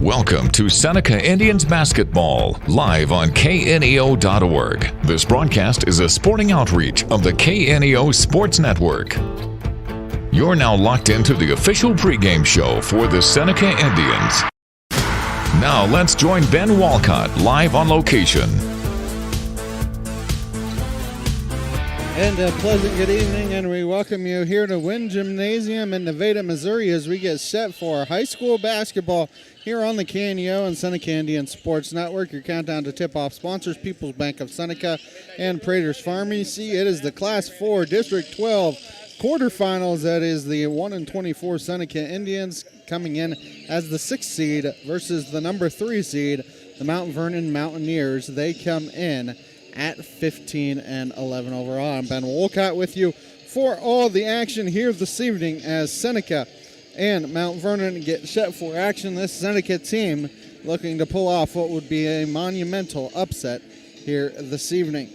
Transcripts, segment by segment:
Welcome to Seneca Indians Basketball, live on kneo.org. This broadcast is a sporting outreach of the KNEO Sports Network. You're now locked into the official pregame show for the Seneca Indians. Now let's join Ben Walcott live on location. And a pleasant good evening, and we welcome you here to Wynn Gymnasium in Nevada, Missouri, as we get set for high school basketball here on the KNEO and Seneca Indian Sports Network. Your countdown to tip-off sponsors, People's Bank of Seneca and Prater's Pharmacy. It is the Class 4 District 12 quarterfinals. That is the 1-24 Seneca Indians coming in as the 6th seed versus the number 3 seed, the Mount Vernon Mountaineers. They come in at 15-11 overall. I'm Ben Wolcott with you for all the action here this evening as Seneca and Mount Vernon get set for action. This Seneca team looking to pull off what would be a monumental upset here this evening.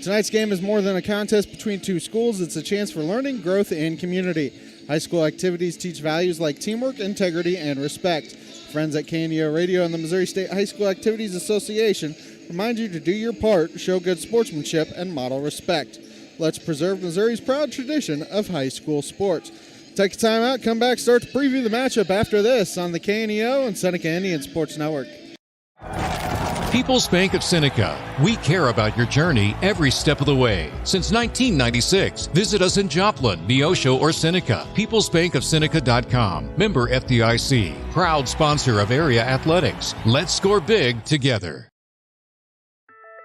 Tonight's game is more than a contest between two schools. It's a chance for learning, growth, and community. High school activities teach values like teamwork, integrity, and respect. Friends at KNEO Radio and the Missouri State High School Activities Association remind you to do your part, show good sportsmanship, and model respect. Let's preserve Missouri's proud tradition of high school sports. Take a time out, come back, start to preview the matchup after this on the KNEO and Seneca Indian Sports Network. People's Bank of Seneca. We care about your journey every step of the way. Since 1996, visit us in Joplin, Neosho, or Seneca. PeoplesBankOfSeneca.com. Member FDIC. Proud sponsor of area athletics. Let's score big together.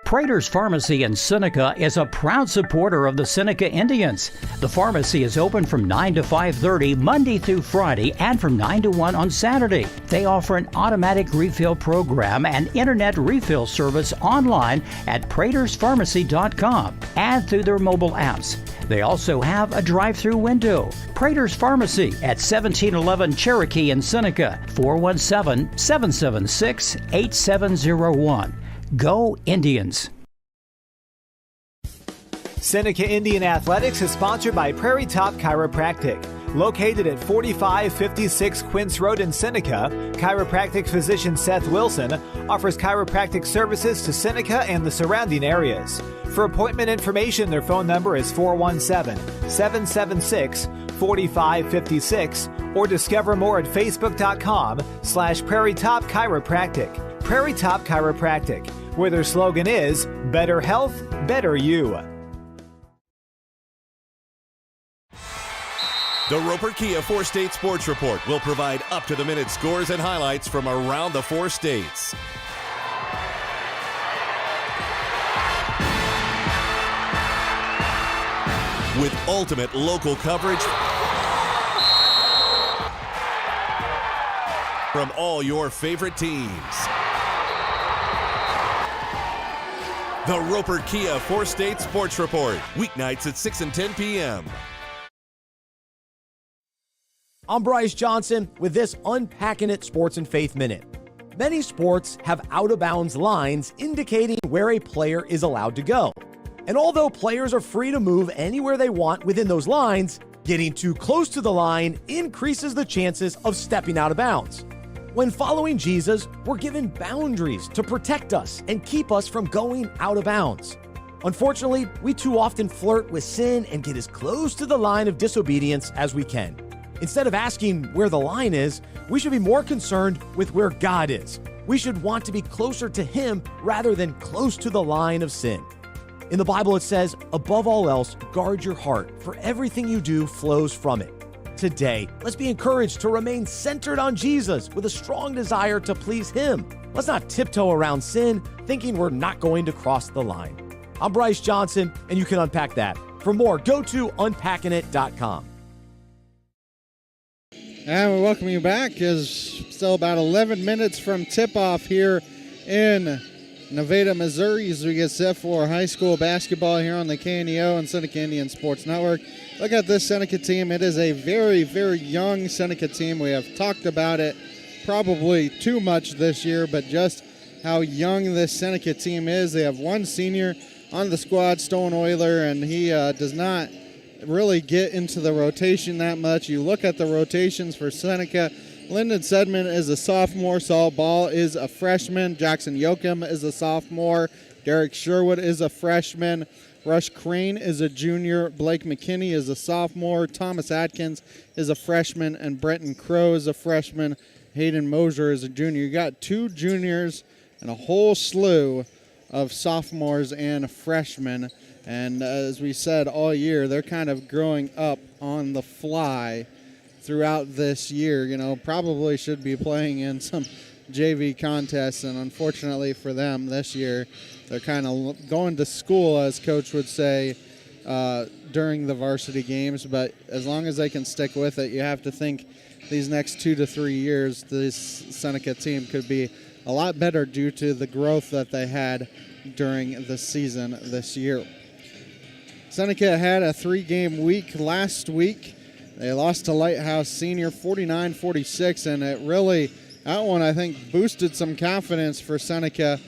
Prater's Pharmacy in Seneca is a proud supporter of the Seneca Indians. The pharmacy is open from 9 to 5:30 Monday through Friday and from 9 to 1 on Saturday. They offer an automatic refill program and internet refill service online at praterspharmacy.com and through their mobile apps. They also have a drive-through window. Prater's Pharmacy at 1711 Cherokee in Seneca, 417-776-8701. Go Indians! Seneca Indian Athletics is sponsored by Prairie Top Chiropractic. Located at 4556 Quince Road in Seneca, chiropractic physician Seth Wilson offers chiropractic services to Seneca and the surrounding areas. For appointment information, their phone number is 417-776-4556 or discover more at facebook.com/Prairie Top Chiropractic. Prairie Top Chiropractic, where their slogan is, better health, better you. The Roper Kia 4-State Sports Report will provide up-to-the-minute scores and highlights from around the 4 states. With ultimate local coverage from all your favorite teams. The Roper Kia 4-State Sports Report, weeknights at 6 and 10 p.m. I'm Bryce Johnson with this Unpacking It Sports and Faith Minute. Many sports have out-of-bounds lines indicating where a player is allowed to go. And although players are free to move anywhere they want within those lines, getting too close to the line increases the chances of stepping out of bounds. When following Jesus, we're given boundaries to protect us and keep us from going out of bounds. Unfortunately, we too often flirt with sin and get as close to the line of disobedience as we can. Instead of asking where the line is, we should be more concerned with where God is. We should want to be closer to Him rather than close to the line of sin. In the Bible it says, above all else, guard your heart, for everything you do flows from it. Today, let's be encouraged to remain centered on Jesus with a strong desire to please Him. Let's not tiptoe around sin, thinking we're not going to cross the line. I'm Bryce Johnson, and you can unpack that. For more, go to unpackingit.com. And we welcome you back as still about 11 minutes from tip-off here in Nevada, Missouri, as we get set for high school basketball here on the KNEO and Seneca Indian Sports Network. Look at this Seneca team. It is a very, very young Seneca team. We have talked about it probably too much this year, but just how young this Seneca team is. They have one senior on the squad, Stone Euler, and he does not really get into the rotation that much. You look at the rotations for Seneca, Lyndon Sedman is a sophomore. Saul Ball is a freshman. Jackson Yoakum is a sophomore. Derek Sherwood is a freshman. Rush Crane is a junior. Blake McKinney is a sophomore. Thomas Atkins is a freshman. And Brenton Crow is a freshman. Hayden Mosier is a junior. You got 2 juniors and a whole slew of sophomores and freshmen. And as we said all year, they're kind of growing up on the fly throughout this year. You know, probably should be playing in some JV contests, and unfortunately for them this year, they're kind of going to school, as Coach would say, during the varsity games. But as long as they can stick with it, you have to think these next 2 to 3 years, this Seneca team could be a lot better due to the growth that they had during the season this year. Seneca had a 3-game week last week. They lost to Lighthouse Senior 49-46, and it really, that one I think boosted some confidence for Seneca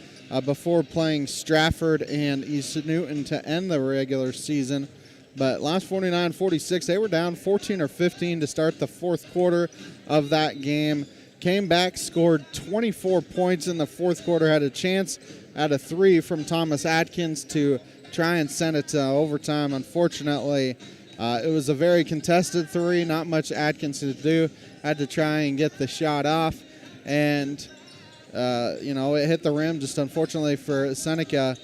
before playing Stratford and East Newton to end the regular season. But lost 49-46. They were down 14 or 15 to start the fourth quarter of that game. Came back, scored 24 points in the fourth quarter, had a chance at a 3 from Thomas Atkins to try and send it to overtime. Unfortunately, it was a very contested 3, not much Atkins to do. Had to try and get the shot off, and it hit the rim. Just unfortunately for Seneca,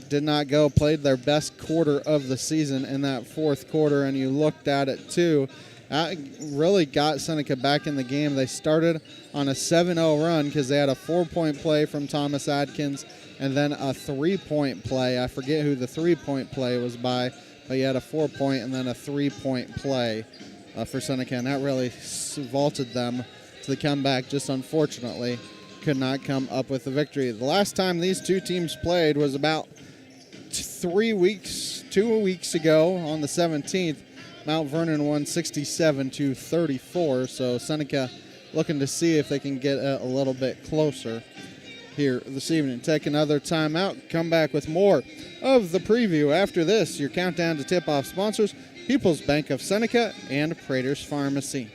did not go. Played their best quarter of the season in that fourth quarter, and you looked at it too. That really got Seneca back in the game. They started on a 7-0 run because they had a 4-point play from Thomas Atkins and then a 3-point play. I forget who the 3-point play was by, but you had a 4-point and then a 3-point play for Seneca, and that really vaulted them to the comeback. Just unfortunately could not come up with a victory. The last time these two teams played was about 2 weeks ago on the 17th. Mount Vernon won 67-34, so Seneca looking to see if they can get a little bit closer here this evening. Take another timeout, come back with more of the preview after this. Your countdown to tip-off sponsors, People's Bank of Seneca and Prater's Pharmacy.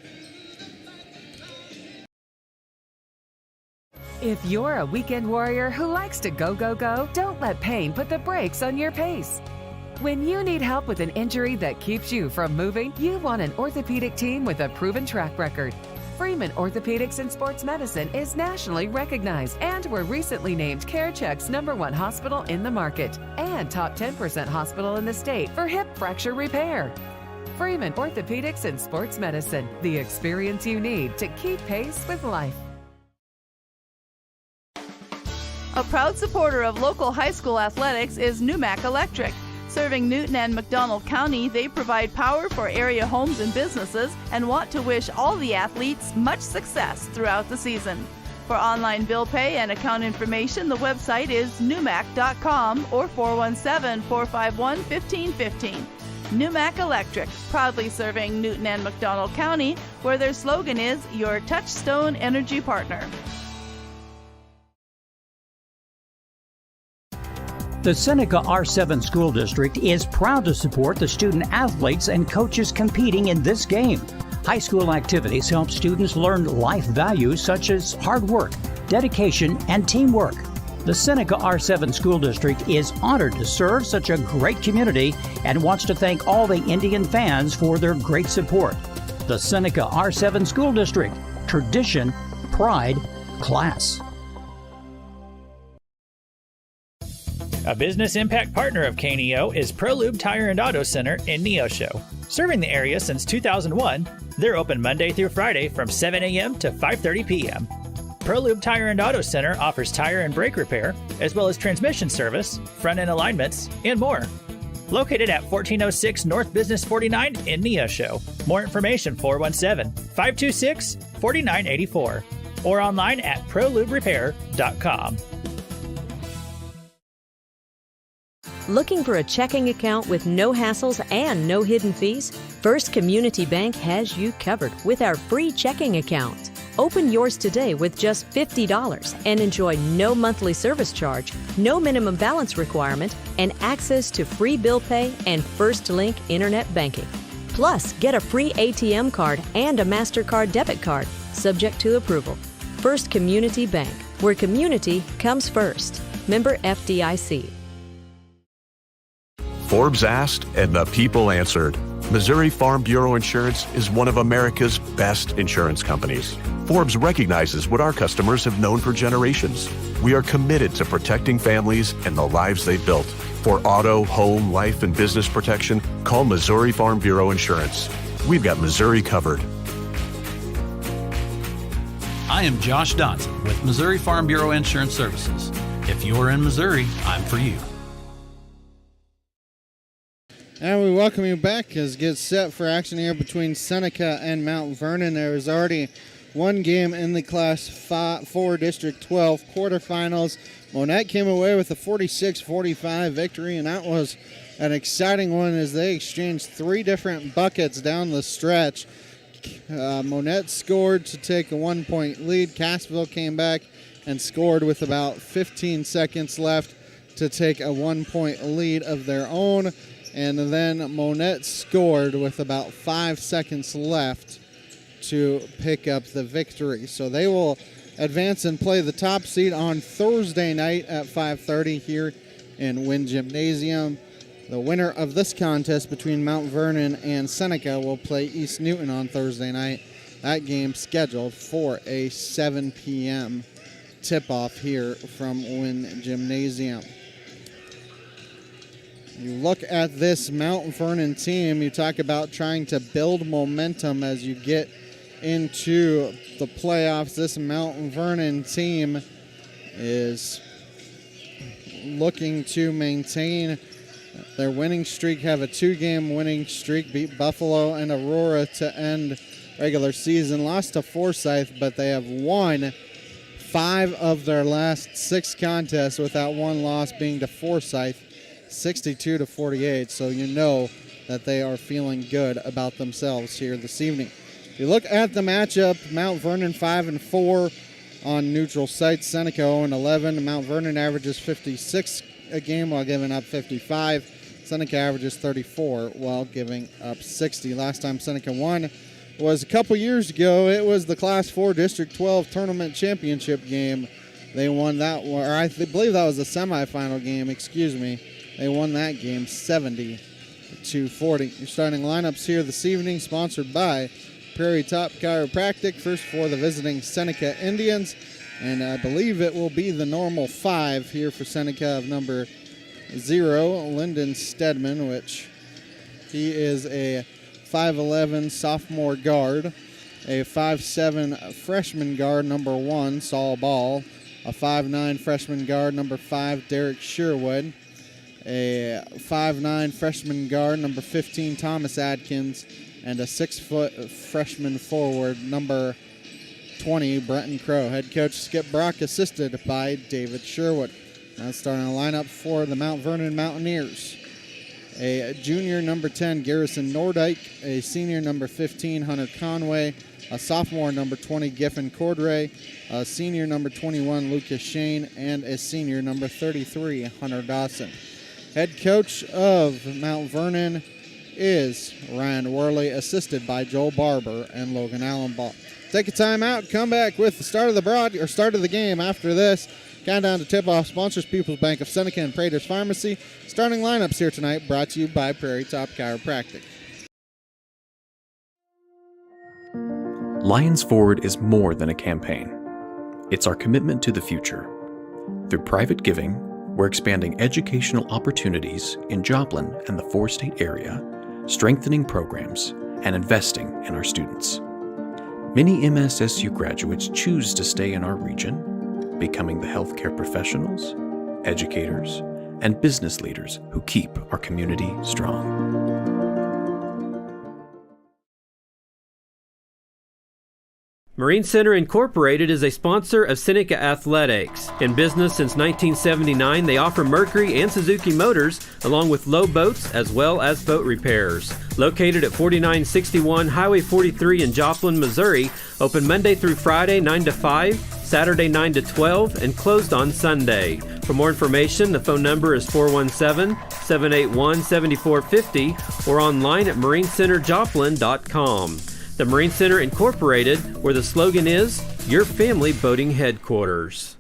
If you're a weekend warrior who likes to go, go, go, don't let pain put the brakes on your pace. When you need help with an injury that keeps you from moving, you want an orthopedic team with a proven track record. Freeman Orthopedics and Sports Medicine is nationally recognized, and were recently named CareCheck's #1 hospital in the market and top 10% hospital in the state for hip fracture repair. Freeman Orthopedics and Sports Medicine, the experience you need to keep pace with life. A proud supporter of local high school athletics is Numac Electric. Serving Newton and McDonald County, they provide power for area homes and businesses and want to wish all the athletes much success throughout the season. For online bill pay and account information, the website is numac.com or 417-451-1515. Numac Electric, proudly serving Newton and McDonald County, where their slogan is your touchstone energy partner. The Seneca R7 School District is proud to support the student athletes and coaches competing in this game. High school activities help students learn life values such as hard work, dedication, and teamwork. The Seneca R7 School District is honored to serve such a great community and wants to thank all the Indian fans for their great support. The Seneca R7 School District, tradition, pride, class. A business impact partner of KNEO is ProLube Tire and Auto Center in Neosho. Serving the area since 2001, they're open Monday through Friday from 7 a.m. to 5:30 p.m. ProLube Tire and Auto Center offers tire and brake repair, as well as transmission service, front-end alignments, and more. Located at 1406 North Business 49 in Neosho. More information 417-526-4984 or online at proluberepair.com. Looking for a checking account with no hassles and no hidden fees? First Community Bank has you covered with our free checking account. Open yours today with just $50 and enjoy no monthly service charge, no minimum balance requirement, and access to free bill pay and First Link internet banking. Plus, get a free ATM card and a MasterCard debit card, subject to approval. First Community Bank, where community comes first. Member FDIC. Forbes asked and the people answered. Missouri Farm Bureau Insurance is one of America's best insurance companies. Forbes recognizes what our customers have known for generations. We are committed to protecting families and the lives they've built. For auto, home, life, and business protection, call Missouri Farm Bureau Insurance. We've got Missouri covered. I am Josh Dotson with Missouri Farm Bureau Insurance Services. If you're in Missouri, I'm for you. And we welcome you back as it gets set for action here between Seneca and Mount Vernon. There is already one game in the Class 4 District 12 quarterfinals. Monette came away with a 46-45 victory, and that was an exciting one as they exchanged three different buckets down the stretch. Monette scored to take a 1-point lead. Cassville came back and scored with about 15 seconds left to take a 1-point lead of their own. And then Monette scored with about 5 seconds left to pick up the victory. So they will advance and play the top seed on Thursday night at 5:30 here in Wynn Gymnasium. The winner of this contest between Mount Vernon and Seneca will play East Newton on Thursday night. That game scheduled for a 7 p.m. tip-off here from Wynn Gymnasium. You look at this Mount Vernon team, you talk about trying to build momentum as you get into the playoffs. This Mount Vernon team is looking to maintain their winning streak, have a 2-game winning streak, beat Buffalo and Aurora to end regular season, lost to Forsyth, but they have won 5 of their last 6 contests with that one loss being to Forsyth, 62-48, so you know that they are feeling good about themselves here this evening. If you look at the matchup, Mount Vernon 5-4 on neutral sites, Seneca 0-11. Mount Vernon averages 56 a game while giving up 55. Seneca averages 34 while giving up 60. Last time Seneca won was a couple years ago. It was the Class 4 District 12 Tournament Championship game. They won that one, or I believe that was the semifinal game, excuse me. They won that game 70-40. Your starting lineups here this evening sponsored by Prairie Top Chiropractic. First for the visiting Seneca Indians, and I believe it will be the normal 5 here for Seneca of number 0, Lyndon Stedman, which he is a 5'11 sophomore guard, a 5'7 freshman guard, number 1, Saul Ball, a 5'9 freshman guard, number 5, Derek Sherwood, a 5'9 freshman guard, number 15, Thomas Adkins, and a 6-foot freshman forward, number 20, Brenton Crow. Head coach Skip Brock, assisted by David Sherwood. Now starting a lineup for the Mount Vernon Mountaineers. A junior, number 10, Garrison Nordyke, a senior, number 15, Hunter Conway, a sophomore, number 20, Giffen Cordray, a senior, number 21, Lucas Shane, and a senior, number 33, Hunter Dawson. Head coach of Mount Vernon is Ryan Worley, assisted by Joel Barber and Logan Allenbaugh. Take a timeout, come back with the start of the game after this. Countdown to tip-off sponsors People's Bank of Seneca and Prater's Pharmacy. Starting lineups here tonight brought to you by Prairie Top Chiropractic. Lions Forward is more than a campaign. It's our commitment to the future. Through private giving, we're expanding educational opportunities in Joplin and the 4-state area, strengthening programs, and investing in our students. Many MSSU graduates choose to stay in our region, becoming the healthcare professionals, educators, and business leaders who keep our community strong. Marine Center Incorporated is a sponsor of Seneca Athletics. In business since 1979, they offer Mercury and Suzuki motors, along with low boats as well as boat repairs. Located at 4961 Highway 43 in Joplin, Missouri, open Monday through Friday 9 to 5, Saturday 9 to 12, and closed on Sunday. For more information, the phone number is 417-781-7450 or online at marinecenterjoplin.com. The Marine Center Incorporated, where the slogan is, Your Family Boating Headquarters.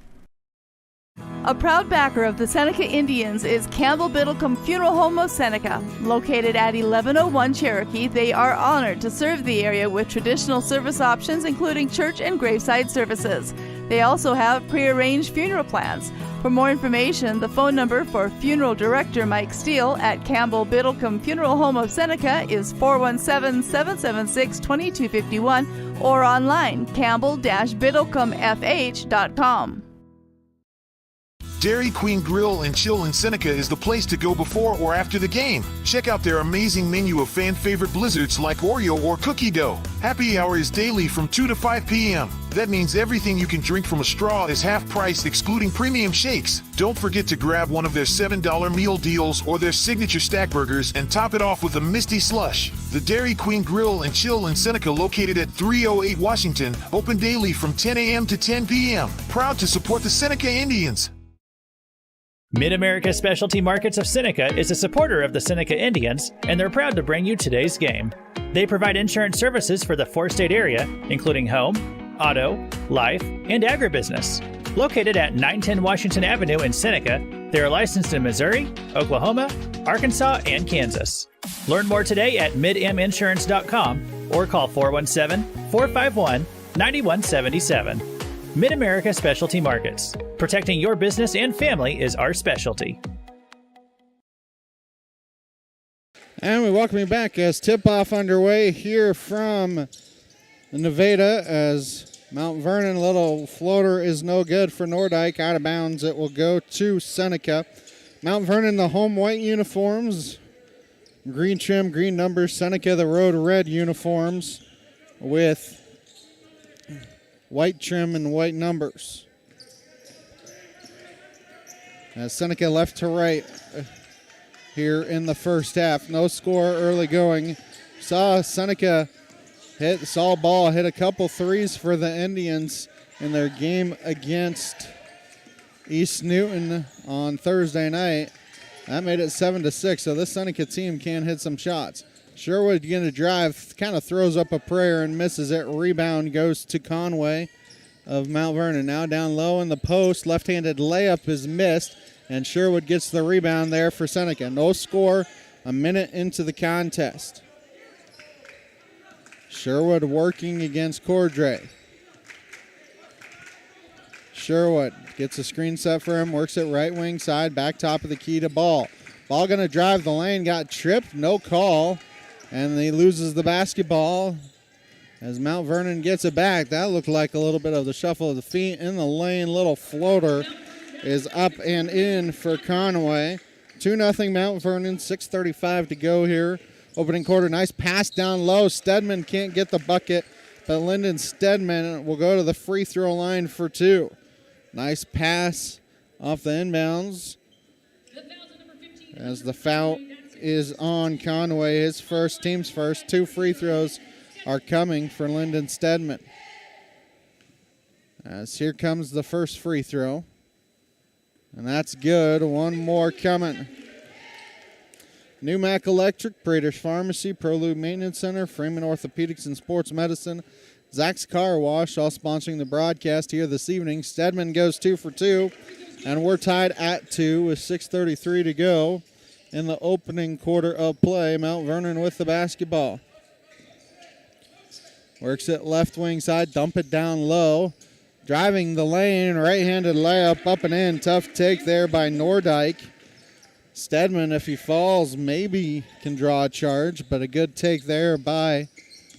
A proud backer of the Seneca Indians is Campbell Biddlecombe Funeral Home of Seneca. Located at 1101 Cherokee, they are honored to serve the area with traditional service options including church and graveside services. They also have prearranged funeral plans. For more information, the phone number for Funeral Director Mike Steele at Campbell Biddlecombe Funeral Home of Seneca is 417-776-2251 or online campbell-biddlecomefh.com. Dairy Queen Grill and Chill in Seneca is the place to go before or after the game. Check out their amazing menu of fan-favorite blizzards like Oreo or cookie dough. Happy hour is daily from 2 to 5 p.m. That means everything you can drink from a straw is half price, excluding premium shakes. Don't forget to grab one of their $7 meal deals or their signature stack burgers and top it off with a Misty Slush. The Dairy Queen Grill and Chill in Seneca, located at 308 Washington, open daily from 10 a.m. to 10 p.m. Proud to support the Seneca Indians. Mid-America Specialty Markets of Seneca is a supporter of the Seneca Indians, and they're proud to bring you today's game. They provide insurance services for the four-state area, including home, auto, life, and agribusiness. Located at 910 Washington Avenue in Seneca, they are licensed in Missouri, Oklahoma, Arkansas, and Kansas. Learn more today at midminsurance.com or call 417-451-9177. Mid-America Specialty Markets. Protecting your business and family is our specialty. And we welcome you back as tip-off underway here from Nevada as Mount Vernon. Little floater is no good for Nordyke. Out of bounds. It will go to Seneca. Mount Vernon, the home white uniforms. Green trim, green numbers. Seneca, the road red uniforms with white trim and white numbers. As Seneca left to right here in the first half. No score early going. Saw Seneca saw ball hit a couple threes for the Indians in their game against East Newton on Thursday night. That made it 7-6, so this Seneca team can hit some shots. Sherwood going to drive, kind of throws up a prayer and misses it. Rebound goes to Conway of Mount Vernon. Now down low in the post. Left-handed layup is missed, and Sherwood gets the rebound there for Seneca. No score, a minute into the contest. Sherwood working against Cordray. Sherwood gets a screen set for him, works it right wing side, back top of the key to Ball. Ball going to drive the lane, got tripped, no call. And he loses the basketball as Mount Vernon gets it back. That looked like a little bit of the shuffle of the feet in the lane. Little floater is up and in for Conway. 2-0 Mount Vernon, 6:35 to go here. Opening quarter, nice pass down low. Stedman can't get the bucket, but Lyndon Stedman will go to the free throw line for two. Nice pass off the inbounds as the foul is on Conway, his first, team's first. 2 free throws are coming for Lyndon Stedman. As here comes the first free throw. And that's good. One more coming. New Mac Electric, Prater's Pharmacy, ProLube Maintenance Center, Freeman Orthopedics and Sports Medicine, Zach's Car Wash, all sponsoring the broadcast here this evening. Stedman goes 2 for 2, and we're tied at 2 with 6:33 to go in the opening quarter of play. Mount Vernon with the basketball. Works it left wing side, dump it down low. Driving the lane, right-handed layup up and in. Tough take there by Nordyke. Stedman, if he falls, maybe can draw a charge, but a good take there by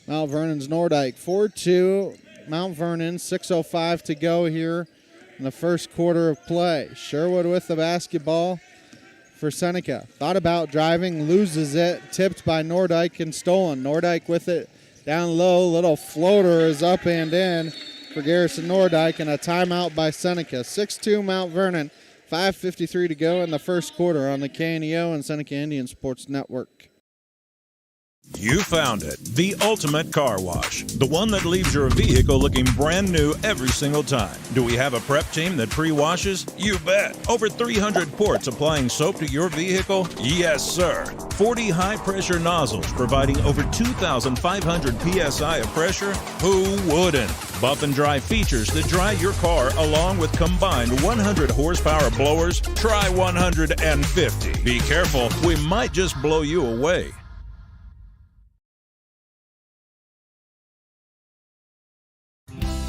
Mount Vernon's Nordyke. 4-2, Mount Vernon, 6:05 to go here in the first quarter of play. Sherwood with the basketball for Seneca. Thought about driving, loses it, tipped by Nordyke and stolen. Nordyke with it down low, little floater is up and in for Garrison Nordyke, and a timeout by Seneca. 6-2 Mount Vernon, 5:53 to go in the first quarter on the KNEO and Seneca Indian Sports Network. You found it. The ultimate car wash. The one that leaves your vehicle looking brand new every single time. Do we have a prep team that pre-washes? You bet. Over 300 ports applying soap to your vehicle? Yes, sir. 40 high-pressure nozzles providing over 2,500 psi of pressure? Who wouldn't? Buff and dry features that dry your car along with combined 100 horsepower blowers? Try 150. Be careful, we might just blow you away.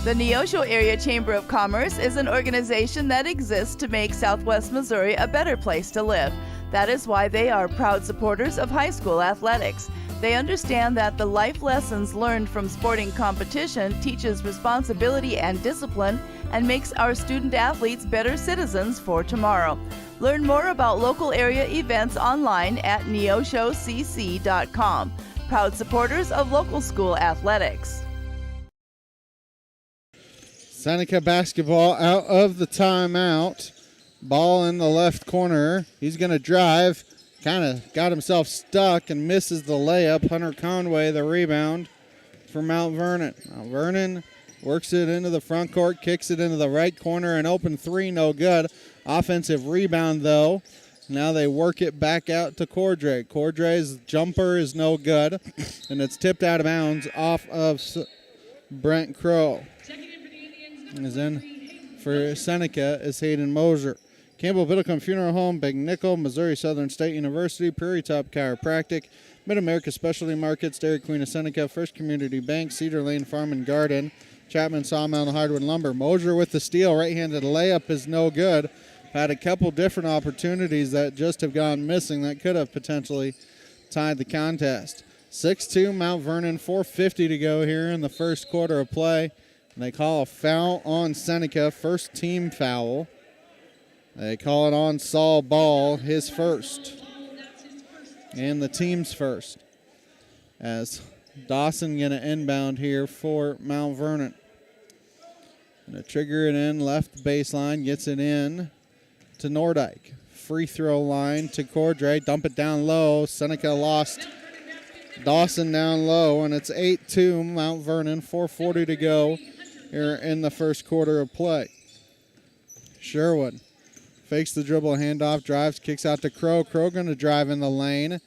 The Neosho Area Chamber of Commerce is an organization that exists to make Southwest Missouri a better place to live. That is why they are proud supporters of high school athletics. They understand that the life lessons learned from sporting competition teaches responsibility and discipline and makes our student athletes better citizens for tomorrow. Learn more about local area events online at neoshocc.com. Proud supporters of local school athletics. Seneca basketball out of the timeout. Ball in the left corner. He's going to drive. Kind of got himself stuck and misses the layup. Hunter Conway, the rebound for Mount Vernon. Mount Vernon works it into the front court, kicks it into the right corner. An open three, no good. Offensive rebound, though. Now they work it back out to Cordray. Cordray's jumper is no good, and it's tipped out of bounds off of Brent Crow. Is in for Seneca is Hayden Moser. Campbell Biddlecombe Funeral Home, Big Nickel, Missouri Southern State University, Prairie Top Chiropractic, Mid-America Specialty Markets, Dairy Queen of Seneca, First Community Bank, Cedar Lane Farm and Garden, Chapman Sawmill and Hardwood Lumber. Moser with the steal, right-handed layup is no good. Had a couple different opportunities that just have gone missing that could have potentially tied the contest. 6-2 Mount Vernon, 4:50 to go here in the first quarter of play. And they call a foul on Seneca, first team foul. They call it on Saul Ball, his first. And the team's first. As Dawson going to inbound here for Mount Vernon. Going to trigger it in, left baseline, gets it in to Nordyke. Free throw line to Cordray, dump it down low. Seneca lost Dawson down low, and it's 8-2 Mount Vernon, 4:40 to go here in the first quarter of play. Sherwood fakes the dribble, handoff, drives, kicks out to Crow. Crow going to drive in the lane.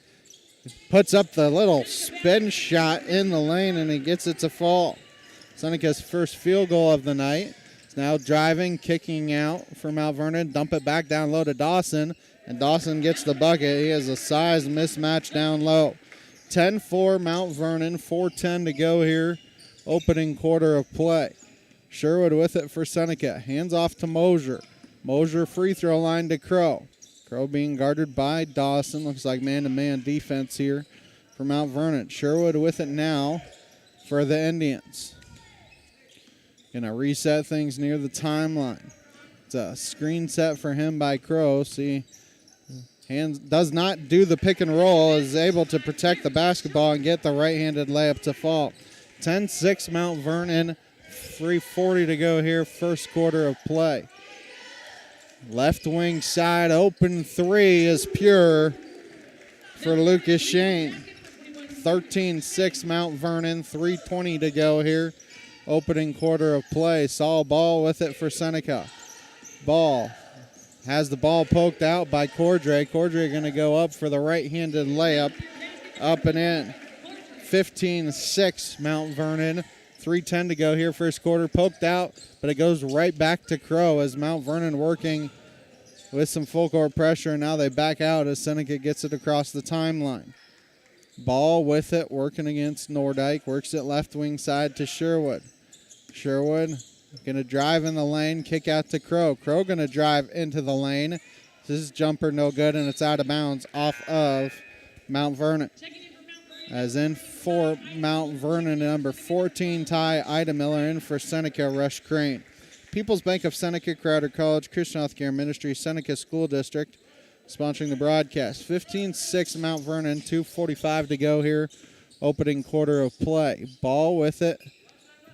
Puts up the little spin shot in the lane, and he gets it to fall. Seneca's first field goal of the night. It's now driving, kicking out for Mount Vernon. Dump it back down low to Dawson, and Dawson gets the bucket. He has a size mismatch down low. 10-4 Mount Vernon, 4:10 to go here, opening quarter of play. Sherwood with it for Seneca. Hands off to Mosier. Mosier free throw line to Crow. Crow being guarded by Dawson. Looks like man-to-man defense here for Mount Vernon. Sherwood with it now for the Indians. Going to reset things near the timeline. It's a screen set for him by Crow. See, hands does not do the pick and roll. Is able to protect the basketball and get the right-handed layup to fall. 10-6 Mount Vernon. 3:40 to go here, first quarter of play. Left wing side, open three is pure for Lucas Shane. 13-6 Mount Vernon, 3:20 to go here, opening quarter of play. Saul Ball with it for Seneca. Ball has the ball poked out by Cordray. Cordray going to go up for the right-handed layup, up and in. 15-6 Mount Vernon. 3:10 to go here, first quarter. Poked out, but it goes right back to Crow as Mount Vernon working with some full court pressure. And now they back out as Seneca gets it across the timeline. Ball with it, working against Nordyke. Works it left wing side to Sherwood. Sherwood going to drive in the lane, kick out to Crow. Crow going to drive into the lane. This jumper no good, and it's out of bounds off of Mount Vernon. As in for Mount Vernon, number 14, Ty Idemiller. In for Seneca, Rush Crane. People's Bank of Seneca, Crowder College, Christian Healthcare Ministry, Seneca School District, sponsoring the broadcast. 15-6 Mount Vernon, 2:45 to go here, opening quarter of play. Ball with it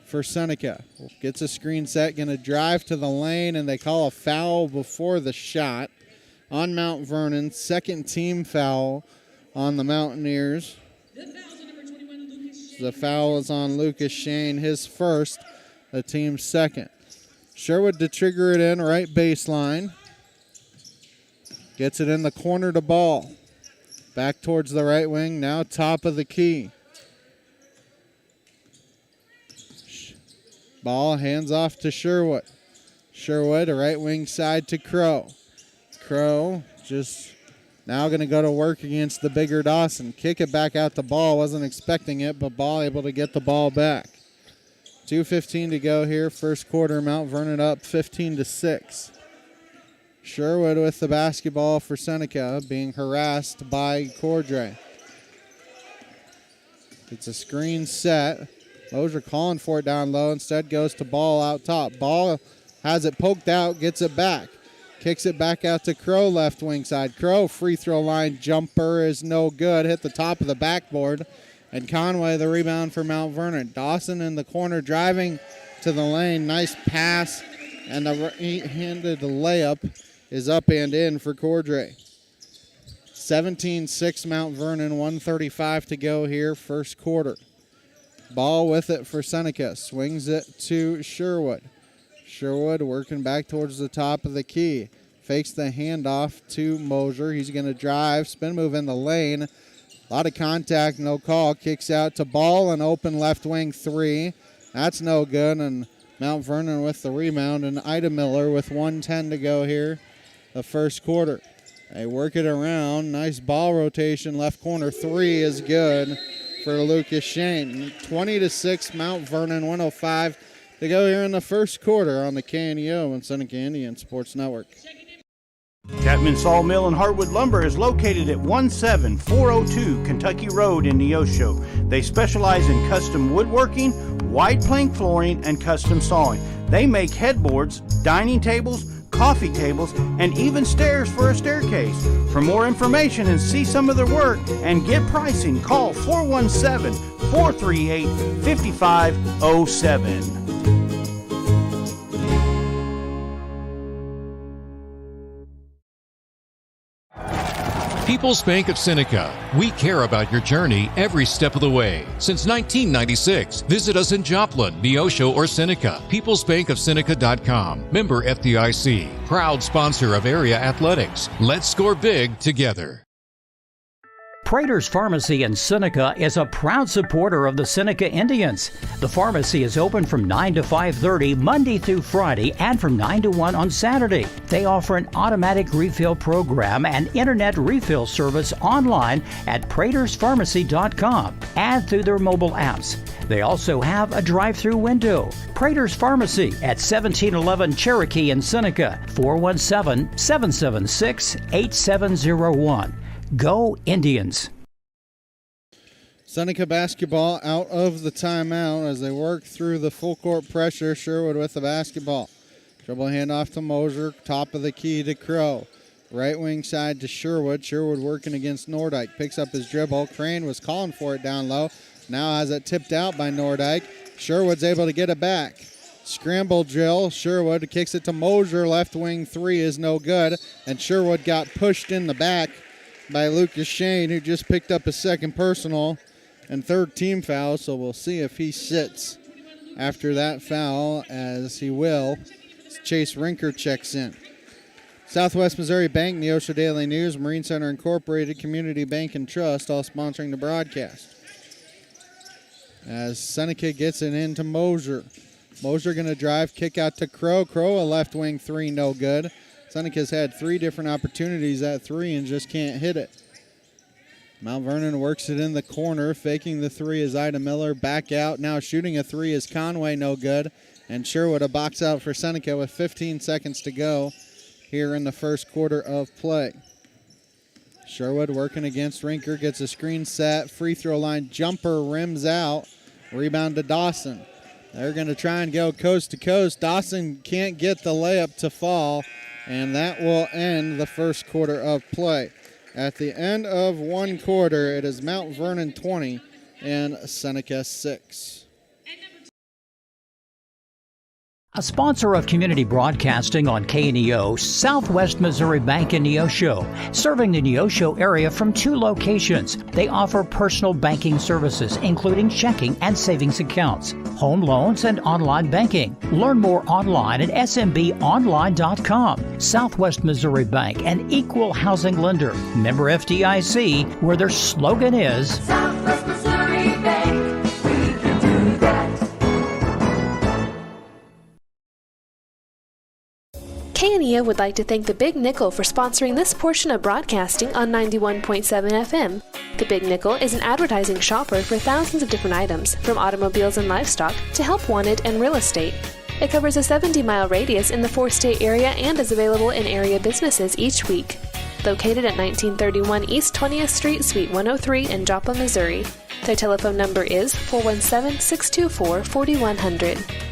for Seneca. Gets a screen set, going to drive to the lane, and they call a foul before the shot on Mount Vernon. Second team foul on the Mountaineers. The foul is on Lucas Shane, his first, the team's second. Sherwood to trigger it in, right baseline. Gets it in the corner to Ball. Back towards the right wing, now top of the key. Ball hands off to Sherwood. Sherwood, a right wing side to Crow. Crow just now going to go to work against the bigger Dawson. Kick it back out to Ball. Wasn't expecting it, but Ball able to get the ball back. 2:15 to go here. First quarter, Mount Vernon up 15-6. Sherwood with the basketball for Seneca, being harassed by Cordray. It's a screen set. Mosier calling for it down low. Instead goes to Ball out top. Ball has it poked out, gets it back. Kicks it back out to Crow, left wing side. Crow, free throw line jumper is no good. Hit the top of the backboard. And Conway, the rebound for Mount Vernon. Dawson in the corner driving to the lane. Nice pass. And the right-handed layup is up and in for Cordray. 17-6 Mount Vernon, 1:35 to go here, first quarter. Ball with it for Seneca. Swings it to Sherwood. Sherwood working back towards the top of the key. Fakes the handoff to Mosier. He's going to drive, spin move in the lane. A lot of contact, no call. Kicks out to Ball, an open left wing three. That's no good, and Mount Vernon with the rebound, and Ida Miller with 1:10 to go here, the first quarter. They work it around. Nice ball rotation. Left corner three is good for Lucas Shane. 20-6 Mount Vernon, 1:05 to go here in the first quarter on the KNEO and Seneca Indian Sports Network. Chapman Sawmill and Hardwood Lumber is located at 17402 Kentucky Road in Neosho. They specialize in custom woodworking, wide plank flooring, and custom sawing. They make headboards, dining tables, coffee tables, and even stairs for a staircase. For more information and see some of their work and get pricing, call 417-438-5507. People's Bank of Seneca. We care about your journey every step of the way. Since 1996, visit us in Joplin, Neosho, or Seneca. PeoplesBankOfSeneca.com. Member FDIC. Proud sponsor of area athletics. Let's score big together. Prater's Pharmacy in Seneca is a proud supporter of the Seneca Indians. The pharmacy is open from 9 to 5:30 Monday through Friday and from 9 to 1 on Saturday. They offer an automatic refill program and internet refill service online at praterspharmacy.com and through their mobile apps. They also have a drive-through window. Prater's Pharmacy at 1711 Cherokee in Seneca, 417-776-8701. Go Indians! Seneca basketball out of the timeout as they work through the full court pressure. Sherwood with the basketball. Dribble handoff to Mosier, top of the key to Crow. Right wing side to Sherwood. Sherwood working against Nordyke. Picks up his dribble. Crane was calling for it down low. Now has it tipped out by Nordyke. Sherwood's able to get it back. Scramble drill. Sherwood kicks it to Mosier. Left wing three is no good. And Sherwood got pushed in the back by Lucas Shane, who just picked up his second personal and third team foul. So we'll see if he sits after that foul, as he will. Chase Rinker checks in. Southwest Missouri Bank, Neosho Daily News, Marine Center Incorporated, Community Bank and Trust, all sponsoring the broadcast. As Seneca gets it into Mosier. Mosier going to drive, kick out to Crow. Crow, a left wing three, no good. Seneca's had three different opportunities at three and just can't hit it. Mount Vernon works it in the corner. Faking the three is Ida Miller. Back out. Now shooting a three is Conway, no good. And Sherwood a box out for Seneca with 15 seconds to go here in the first quarter of play. Sherwood working against Rinker. Gets a screen set. Free throw line jumper rims out. Rebound to Dawson. They're going to try and go coast to coast. Dawson can't get the layup to fall. And that will end the first quarter of play. At the end of one quarter, it is Mount Vernon 20 and Seneca 6. A sponsor of community broadcasting on KNEO, Southwest Missouri Bank in Neosho, serving the Neosho area from 2 locations. They offer personal banking services, including checking and savings accounts, home loans, and online banking. Learn more online at smbonline.com. Southwest Missouri Bank, an equal housing lender. Member FDIC, where their slogan is Southwest Missouri Bank, we can do that. KNEO would like to thank the Big Nickel for sponsoring this portion of broadcasting on 91.7 FM. The Big Nickel is an advertising shopper for thousands of different items, from automobiles and livestock to help wanted and real estate. It covers a 70-mile radius in the 4-state area and is available in area businesses each week. Located at 1931 East 20th Street, Suite 103 in Joplin, Missouri. Their telephone number is 417-624-4100.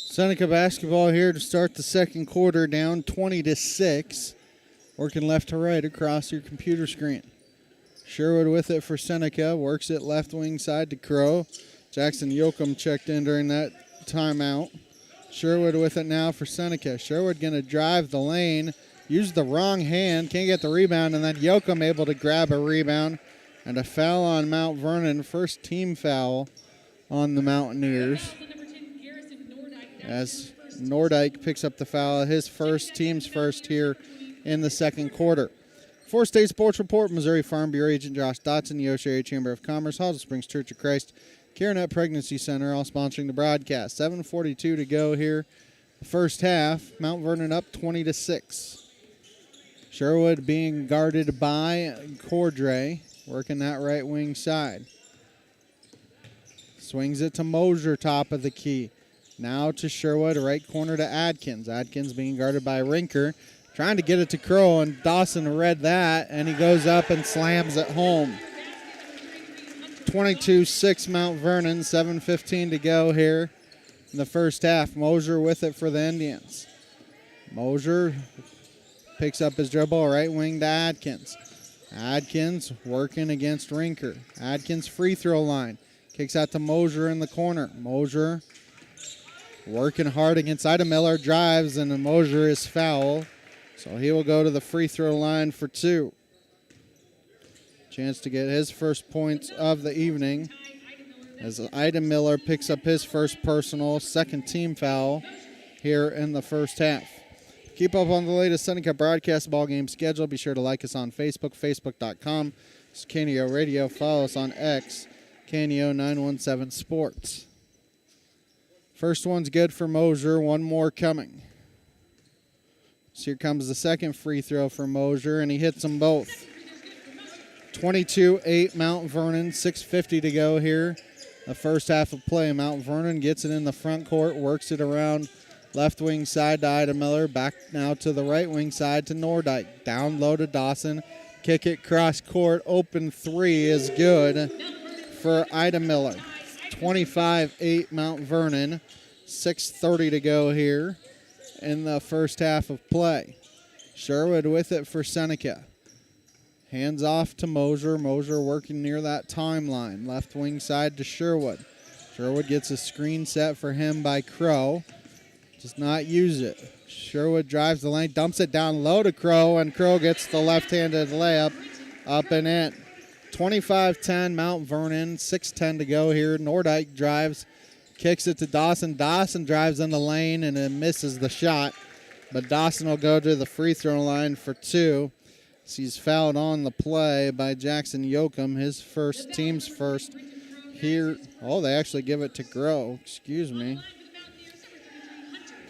Seneca basketball here to start the second quarter, down 20-6. Working left to right across your computer screen. Sherwood with it for Seneca. Works it left wing side to Crow. Jackson Yoakum checked in during that timeout. Sherwood with it now for Seneca. Sherwood going to drive the lane. Use the wrong hand. Can't get the rebound. And then Yoakum able to grab a rebound. And a foul on Mount Vernon. First team foul on the Mountaineers. As Nordyke picks up the foul, his first, team's first here in the second quarter. 4-State Sports Report, Missouri Farm Bureau Agent Josh Dotson, the Neosho Area Chamber of Commerce, Hall Springs Church of Christ, Carenet Pregnancy Center, all sponsoring the broadcast. 7:42 to go here. The first half, Mount Vernon up 20-6. Sherwood being guarded by Cordray, working that right wing side. Swings it to Mosier, top of the key. Now to Sherwood, right corner to Adkins. Adkins being guarded by Rinker. Trying to get it to Crow, and Dawson read that, and he goes up and slams it home. 22-6 Mount Vernon, 7:15 to go here in the first half. Mosier with it for the Indians. Mosier picks up his dribble, right wing to Adkins. Adkins working against Rinker. Adkins free throw line. Kicks out to Mosier in the corner. Mosier working hard against Ida Miller, drives, and Mosier is foul. So he will go to the free throw line for 2. Chance to get his first points of the evening as Ida Miller picks up his first personal, second team foul here in the first half. Keep up on the latest Seneca broadcast ball game schedule. Be sure to like us on Facebook, facebook.com. It's KNEO Radio. Follow us on X, KNEO 917 Sports. First one's good for Mosier. One more coming. So here comes the second free throw for Mosier, and he hits them both. 22-8 Mount Vernon, 6:50 to go here. The first half of play. Mount Vernon gets it in the front court, works it around left wing side to Ida Miller. Back now to the right wing side to Nordyke. Down low to Dawson. Kick it cross court. Open three is good for Ida Miller. 25-8 Mount Vernon. 6:30 to go here in the first half of play. Sherwood with it for Seneca. Hands off to Mosier. Mosier working near that timeline. Left wing side to Sherwood. Sherwood gets a screen set for him by Crow. Does not use it. Sherwood drives the lane, dumps it down low to Crow, and Crow gets the left-handed layup up and in. 25-10 Mount Vernon. 6:10 to go here. Nordyke drives. Kicks it to Dawson. Dawson drives in the lane and it misses the shot. But Dawson will go to the free throw line for 2. He's fouled on the play by Jackson Yoakum, his first, team's first here. Oh, they actually give it to Grow. Excuse me.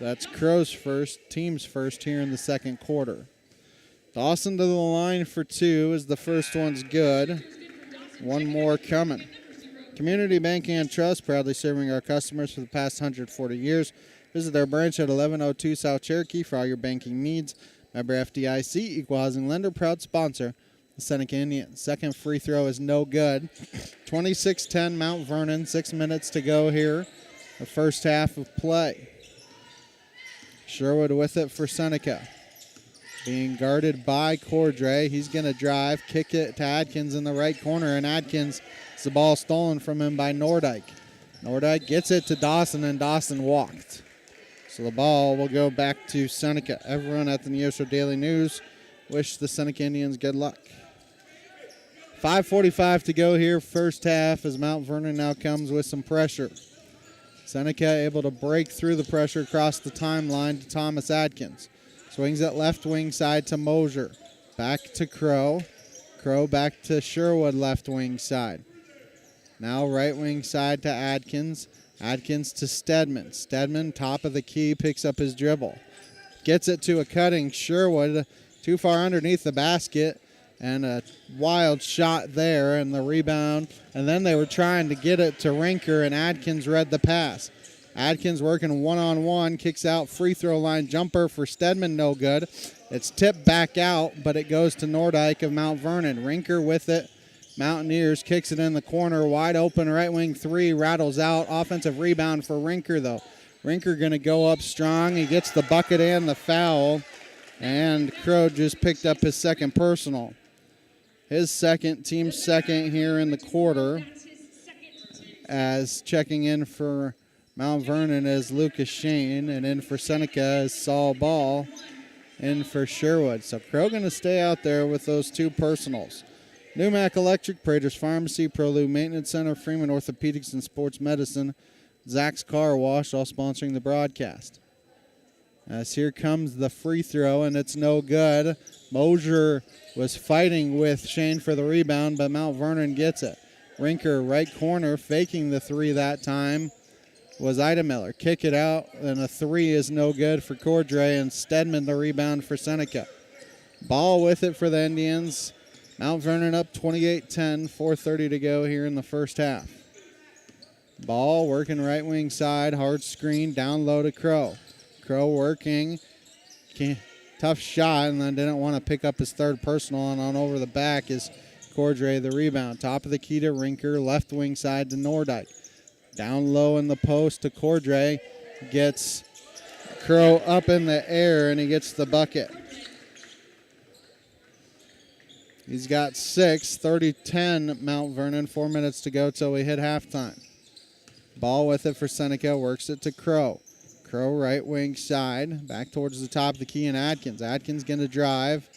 That's Crow's first, team's first here in the second quarter. Dawson to the line for 2 as the first one's good. One more coming. Community Banking and Trust, proudly serving our customers for the past 140 years. Visit their branch at 1102 South Cherokee for all your banking needs. Member FDIC, equal housing lender, proud sponsor, the Seneca Indians. Second free throw is no good. 26-10 Mount Vernon, 6 minutes to go here, the first half of play. Sherwood with it for Seneca. being guarded by Cordray. He's going to drive, kick it to Adkins in the right corner, and Adkins, the ball stolen from him by Nordyke. Nordyke gets it to Dawson, and Dawson walked. So the ball will go back to Seneca. Everyone at the Neosho Daily News wish the Seneca Indians good luck. 5:45 to go here, first half, as Mount Vernon now comes with some pressure. Seneca able to break through the pressure across the timeline to Thomas Adkins. Swings it left wing side to Mosier. Back to Crow. Crow back to Sherwood left wing side. Now right wing side to Adkins. Adkins to Stedman. Stedman, top of the key, picks up his dribble. Gets it to a cutting Sherwood, too far underneath the basket, and a wild shot there, and the rebound. And then they were trying to get it to Rinker, and Adkins read the pass. Adkins working one-on-one, kicks out, free throw line jumper for Stedman, no good. It's tipped back out, but it goes to Nordyke of Mount Vernon. Rinker with it. Mountaineers kicks it in the corner, wide open right wing three, rattles out. Offensive rebound for Rinker, though. Rinker going to go up strong. He gets the bucket and the foul, and Crow just picked up his second personal. His second, team second here in the quarter, as checking in for Mount Vernon is Lucas Shane, and in for Seneca is Saul Ball, in for Sherwood. So Crow going to stay out there with those two personals. Newmac Electric, Prater's Pharmacy, ProLou Maintenance Center, Freeman Orthopedics and Sports Medicine, Zach's Car Wash, all sponsoring the broadcast. As here comes the free throw, and it's no good. Mosier was fighting with Shane for the rebound, but Mount Vernon gets it. Rinker, right corner, faking the three that time, was Ida Miller. Kick it out, and a three is no good for Cordray, and Stedman the rebound for Seneca. Ball with it for the Indians. Mount Vernon up 28-10, 4:30 to go here in the first half. Ball working right wing side, hard screen, down low to Crow. Crow working, tough shot, and then didn't want to pick up his third personal, and on over the back is Cordray the rebound. Top of the key to Rinker, left wing side to Nordyke. Down low in the post to Cordray, gets Crow up in the air, and he gets the bucket. He's got 6, 30-10 Mount Vernon, 4 minutes to go till we hit halftime. Ball with it for Seneca, works it to Crow. Crow right wing side, back towards the top of the key, and Adkins. Adkins going to drive,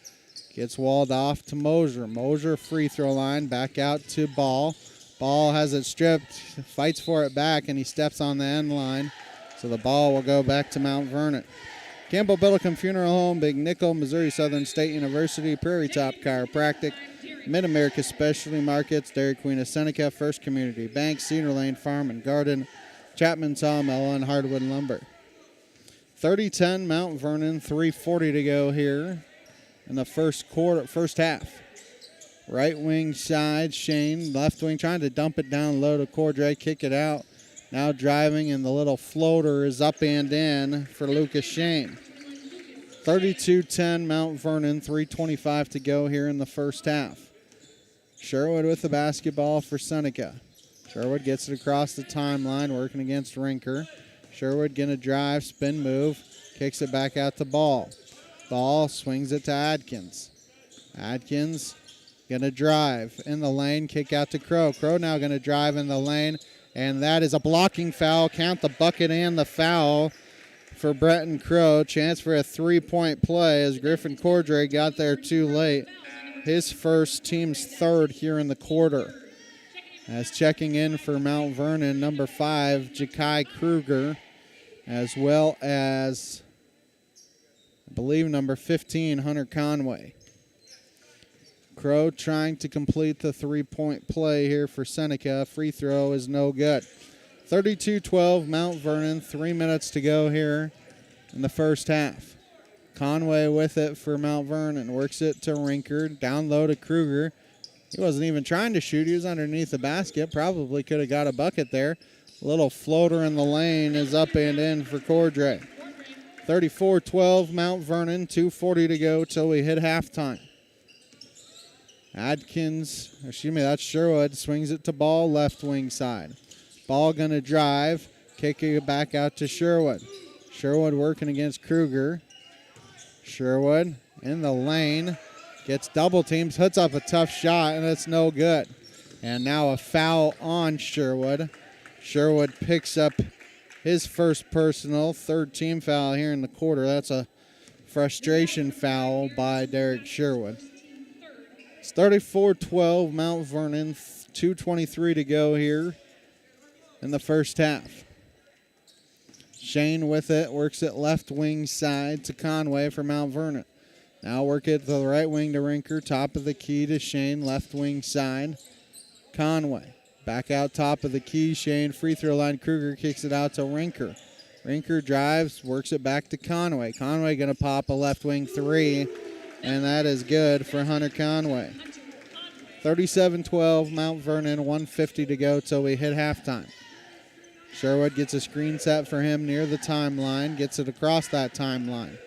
gets walled off to Mosier. Mosier free throw line, back out to Ball. Ball has it stripped, fights for it back, and he steps on the end line. So the ball will go back to Mount Vernon. Campbell Billicum Funeral Home, Big Nickel, Missouri Southern State University, Prairie Top Chiropractic, Mid-America Specialty Markets, Dairy Queen of Seneca, First Community Bank, Cedar Lane Farm and Garden, Chapman Sawmill, and Hardwood Lumber. 30-10 Mount Vernon, 3:40 to go here in the first half. Right wing side, Shane, left wing trying to dump it down low to Cordray, kick it out. Now driving, and the little floater is up and in for Lucas Shane. 32-10 Mount Vernon, 3:25 to go here in the first half. Sherwood with the basketball for Seneca. Sherwood gets it across the timeline, working against Rinker. Sherwood going to drive, spin move, kicks it back out to Ball. Ball swings it to Adkins. Adkins going to drive in the lane, kick out to Crow. Crow now going to drive in the lane. And that is a blocking foul. Count the bucket and the foul for Breton Crow. Chance for a three-point play as Griffin Cordray got there too late. His first, team's third here in the quarter. As checking in for Mount Vernon, number 5, Jakai Kruger, as well as, I believe, number 15, Hunter Conway. Crow trying to complete the three-point play here for Seneca. Free throw is no good. 32-12 Mount Vernon, 3 minutes to go here in the first half. Conway with it for Mount Vernon. Works it to Rinker. Down low to Kruger. He wasn't even trying to shoot. He was underneath the basket. Probably could have got a bucket there. Little floater in the lane is up and in for Cordray. 34-12 Mount Vernon, 2:40 to go till we hit halftime. That's Sherwood, swings it to Ball, left wing side. Ball going to drive, kicking it back out to Sherwood. Sherwood working against Kruger. Sherwood in the lane. Gets double teams, puts up a tough shot, and it's no good. And now a foul on Sherwood. Sherwood picks up his first personal, third team foul here in the quarter. That's a frustration foul by Derek Sherwood. It's 34-12, Mount Vernon, 2:23 to go here in the first half. Shane with it, works it left wing side to Conway for Mount Vernon. Now work it to the right wing to Rinker, top of the key to Shane, left wing side. Conway, back out top of the key, Shane, free throw line, Kruger kicks it out to Rinker. Rinker drives, works it back to Conway. Conway going to pop a left wing three, and that is good for Hunter Conway. 37-12, Mount Vernon, 1:50 to go till we hit halftime. Sherwood gets a screen set for him near the timeline, gets it across that timeline.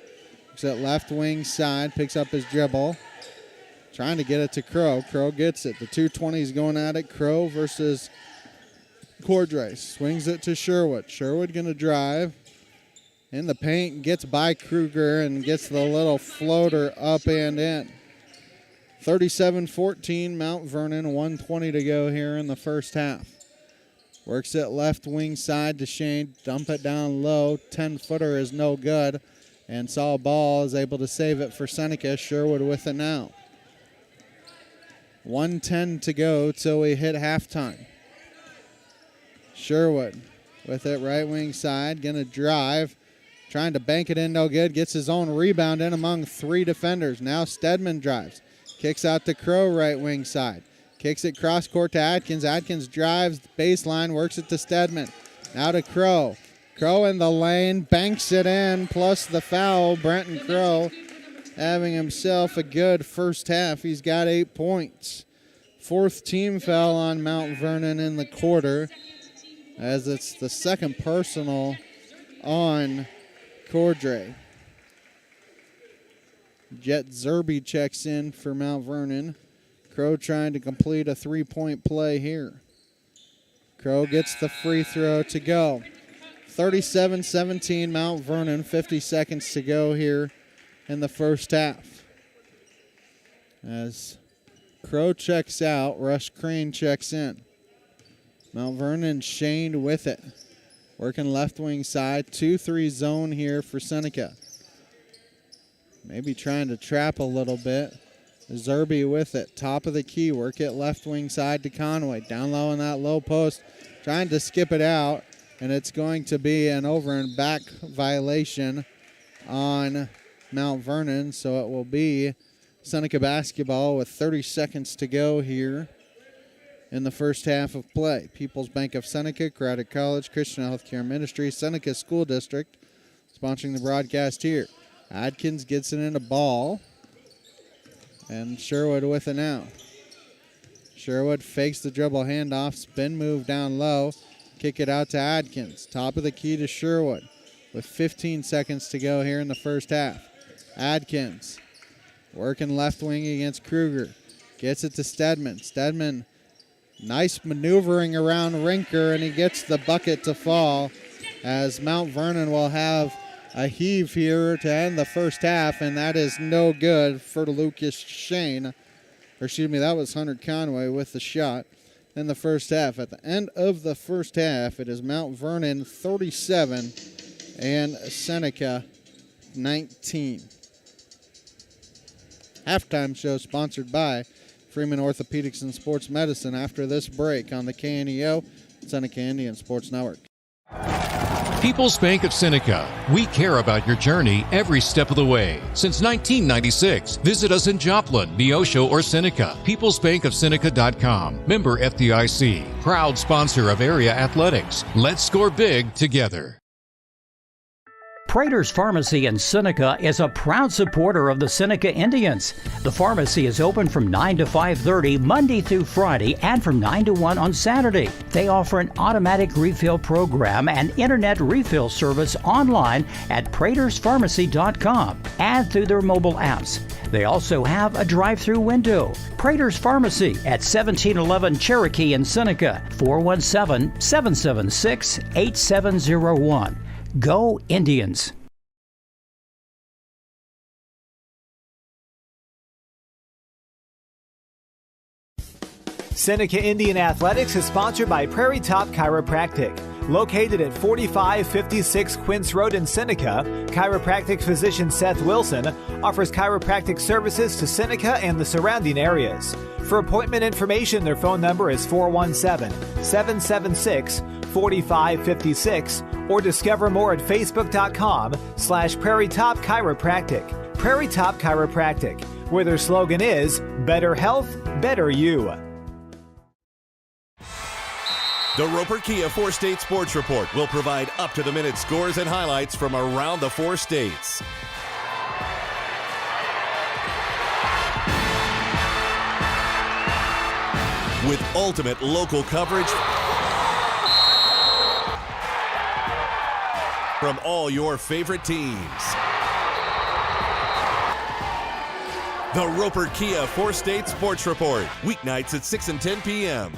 Looks at left wing side, picks up his dribble. Trying to get it to Crow. Crow gets it. The 220s going at it. Crow versus Cordray. Swings it to Sherwood. Sherwood going to drive in the paint, gets by Kruger and gets the little floater up and in. 37-14, Mount Vernon, 1:20 to go here in the first half. Works it left wing side to Shane, dump it down low. 10-footer is no good. And Saul Ball is able to save it for Seneca. Sherwood with it now. 1:10 to go till we hit halftime. Sherwood with it right wing side, gonna drive, trying to bank it in, no good, gets his own rebound in among three defenders. Now Stedman drives, kicks out to Crow right wing side, kicks it cross court to Atkins. Atkins drives baseline, works it to Stedman. Now to Crow. Crow in the lane, banks it in, plus the foul. Brenton Crow having himself a good first half. He's got 8 points. Fourth team foul on Mount Vernon in the quarter, as it's the second personal on Cordray. Jet Zerby checks in for Mount Vernon. Crow trying to complete a three-point play here. Crow gets the free throw to go. 37-17 Mount Vernon, 50 seconds to go here in the first half. As Crow checks out, Rush Crane checks in. Mount Vernon, Shane with it. Working left wing side, 2-3 zone here for Seneca. Maybe trying to trap a little bit. Zerby with it, top of the key, work it left wing side to Conway. Down low in that low post, trying to skip it out, and it's going to be an over and back violation on Mount Vernon, so it will be Seneca basketball with 30 seconds to go here in the first half of play. People's Bank of Seneca, Craddock College, Christian Healthcare Ministry, Seneca School District sponsoring the broadcast here. Adkins gets it in a ball, and Sherwood with it now. Sherwood fakes the dribble handoff, spin move down low, kick it out to Adkins. Top of the key to Sherwood with 15 seconds to go here in the first half. Adkins working left wing against Kruger. Gets it to Stedman. Stedman, nice maneuvering around Rinker, and he gets the bucket to fall, as Mount Vernon will have a heave here to end the first half, and that is no good for Lucas Shane. Or excuse me, that was Hunter Conway with the shot in the first half. At the end of the first half, it is Mount Vernon 37 and Seneca 19. Halftime show sponsored by Freeman Orthopedics and Sports Medicine after this break on the KNEO Seneca Indian Sports Network. People's Bank of Seneca. We care about your journey every step of the way. Since 1996, visit us in Joplin, Neosho, or Seneca. PeoplesBankOfSeneca.com. Member FDIC. Proud sponsor of area athletics. Let's score big together. Prater's Pharmacy in Seneca is a proud supporter of the Seneca Indians. The pharmacy is open from 9 to 5:30 Monday through Friday and from 9 to 1 on Saturday. They offer an automatic refill program and internet refill service online at praterspharmacy.com and through their mobile apps. They also have a drive-through window. Prater's Pharmacy at 1711 Cherokee in Seneca, 417-776-8701. Go Indians! Seneca Indian Athletics is sponsored by Prairie Top Chiropractic. Located at 4556 Quince Road in Seneca, chiropractic physician Seth Wilson offers chiropractic services to Seneca and the surrounding areas. For appointment information, their phone number is 417-776-4556 or discover more at facebook.com/Prairie Top Chiropractic. Prairie Top Chiropractic, where their slogan is Better Health, Better You. The Roper Kia 4-State Sports Report will provide up-to-the-minute scores and highlights from around the 4 states. With ultimate local coverage from all your favorite teams. The Roper Kia 4-State Sports Report, weeknights at 6 and 10 p.m.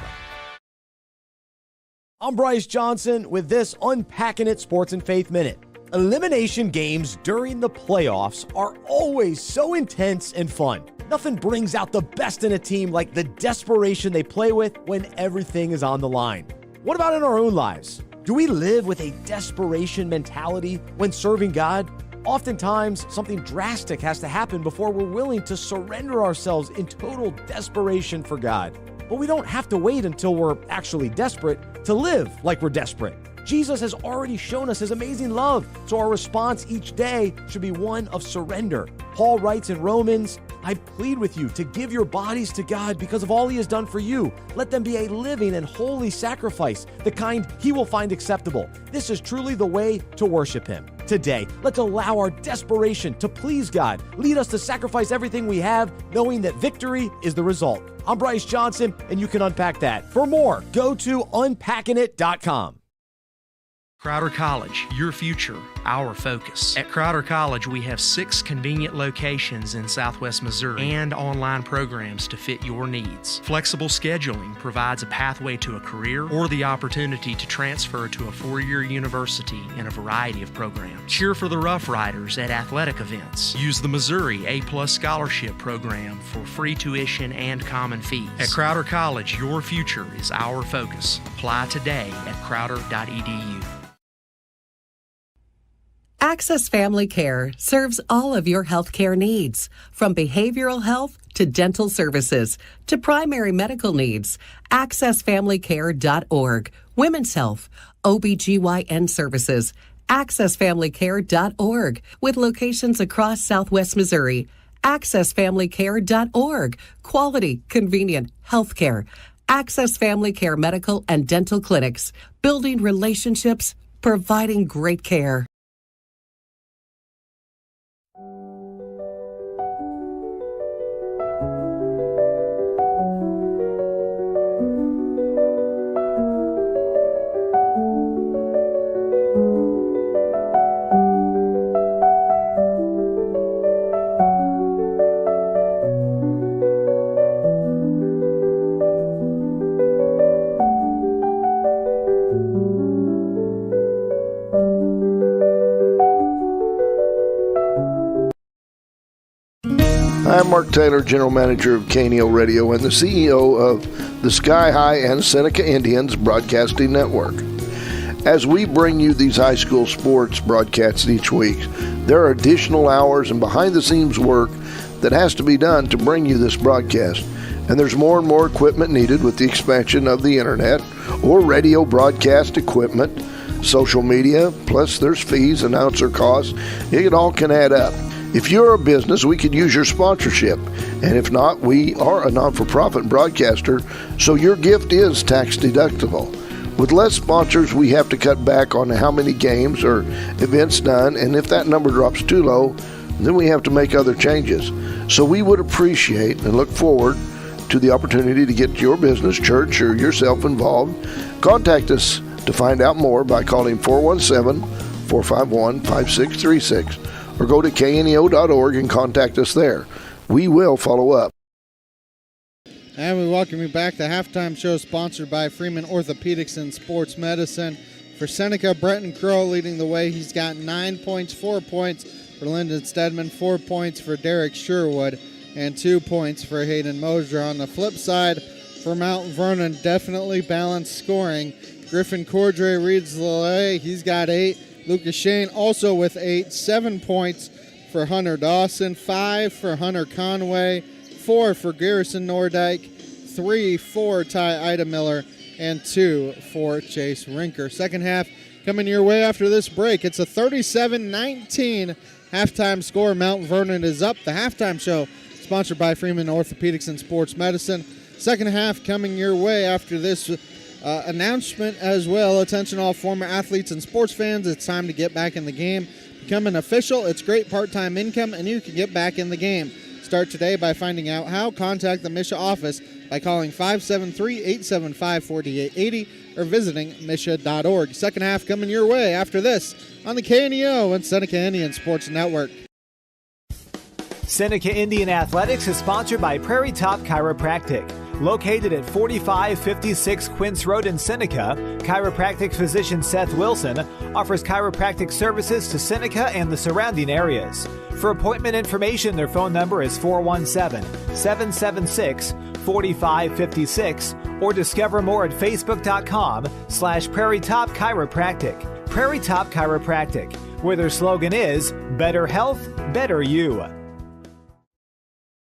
I'm Bryce Johnson with this Unpacking It Sports and Faith Minute. Elimination games during the playoffs are always so intense and fun. Nothing brings out the best in a team like the desperation they play with when everything is on the line. What about in our own lives? Do we live with a desperation mentality when serving God? Oftentimes, something drastic has to happen before we're willing to surrender ourselves in total desperation for God. But we don't have to wait until we're actually desperate to live like we're desperate. Jesus has already shown us his amazing love, so our response each day should be one of surrender. Paul writes in Romans, I plead with you to give your bodies to God because of all he has done for you. Let them be a living and holy sacrifice, the kind he will find acceptable. This is truly the way to worship him. Today, let's allow our desperation to please God. Lead us to sacrifice everything we have, knowing that victory is the result. I'm Bryce Johnson, and you can unpack that. For more, go to unpackingit.com. Crowder College, your future, our focus. At Crowder College, we have 6 convenient locations in Southwest Missouri and online programs to fit your needs. Flexible scheduling provides a pathway to a career or the opportunity to transfer to a 4-year university in a variety of programs. Cheer for the Rough Riders at athletic events. Use the Missouri A+ Scholarship Program for free tuition and common fees. At Crowder College, your future is our focus. Apply today at crowder.edu. Access Family Care serves all of your health care needs, from behavioral health to dental services to primary medical needs. AccessFamilyCare.org, Women's Health, OBGYN services. AccessFamilyCare.org, with locations across Southwest Missouri. AccessFamilyCare.org, quality, convenient health care. Access Family Care medical and dental clinics, building relationships, providing great care. I'm Mark Taylor, General Manager of KNEO Radio and the CEO of the Sky High and Seneca Indians Broadcasting Network. As we bring you these high school sports broadcasts each week, there are additional hours and behind-the-scenes work that has to be done to bring you this broadcast. And there's more and more equipment needed with the expansion of the internet or radio broadcast equipment, social media, plus there's fees, announcer costs. It all can add up. If you're a business, we could use your sponsorship. And if not, we are a non-for-profit broadcaster, so your gift is tax deductible. With less sponsors, we have to cut back on how many games or events done, and if that number drops too low, then we have to make other changes. So we would appreciate and look forward to the opportunity to get your business, church, or yourself involved. Contact us to find out more by calling 417-451-5636. or go to kneo.org and contact us there. We will follow up. And we welcome you back. The halftime show sponsored by Freeman Orthopedics and Sports Medicine. For Seneca, Brenton Crow leading the way. He's got 9 points, 4 points for Lyndon Stedman, 4 points for Derek Sherwood, and 2 points for Hayden Mosier. On the flip side, for Mount Vernon. Definitely balanced scoring. Griffin Cordray reads the lay. He's got 8. Lucas Shane also with 8. 7 points for Hunter Dawson. 5 for Hunter Conway. 4 for Garrison Nordyke. 3 for Ty Ida Miller. And 2 for Chase Rinker. Second half coming your way after this break. It's a 37-19 halftime score. Mount Vernon is up. The halftime show sponsored by Freeman Orthopedics and Sports Medicine. Second half coming your way after this announcement as well. Attention all former athletes and sports fans. It's time to get back in the game. Become an official. It's great part-time income, and you can get back in the game. Start today by finding out how. Contact the Misha office by calling 573-875-4880 or visiting misha.org. Second half coming your way after this on the KNEO and Seneca Indian Sports Network. Seneca Indian Athletics is sponsored by Prairie Top Chiropractic. Located at 4556 Quince Road in Seneca, chiropractic physician Seth Wilson offers chiropractic services to Seneca and the surrounding areas. For appointment information, their phone number is 417-776-4556 or discover more at facebook.com/Prairie Top Chiropractic. Prairie Top Chiropractic, where their slogan is Better Health, Better You.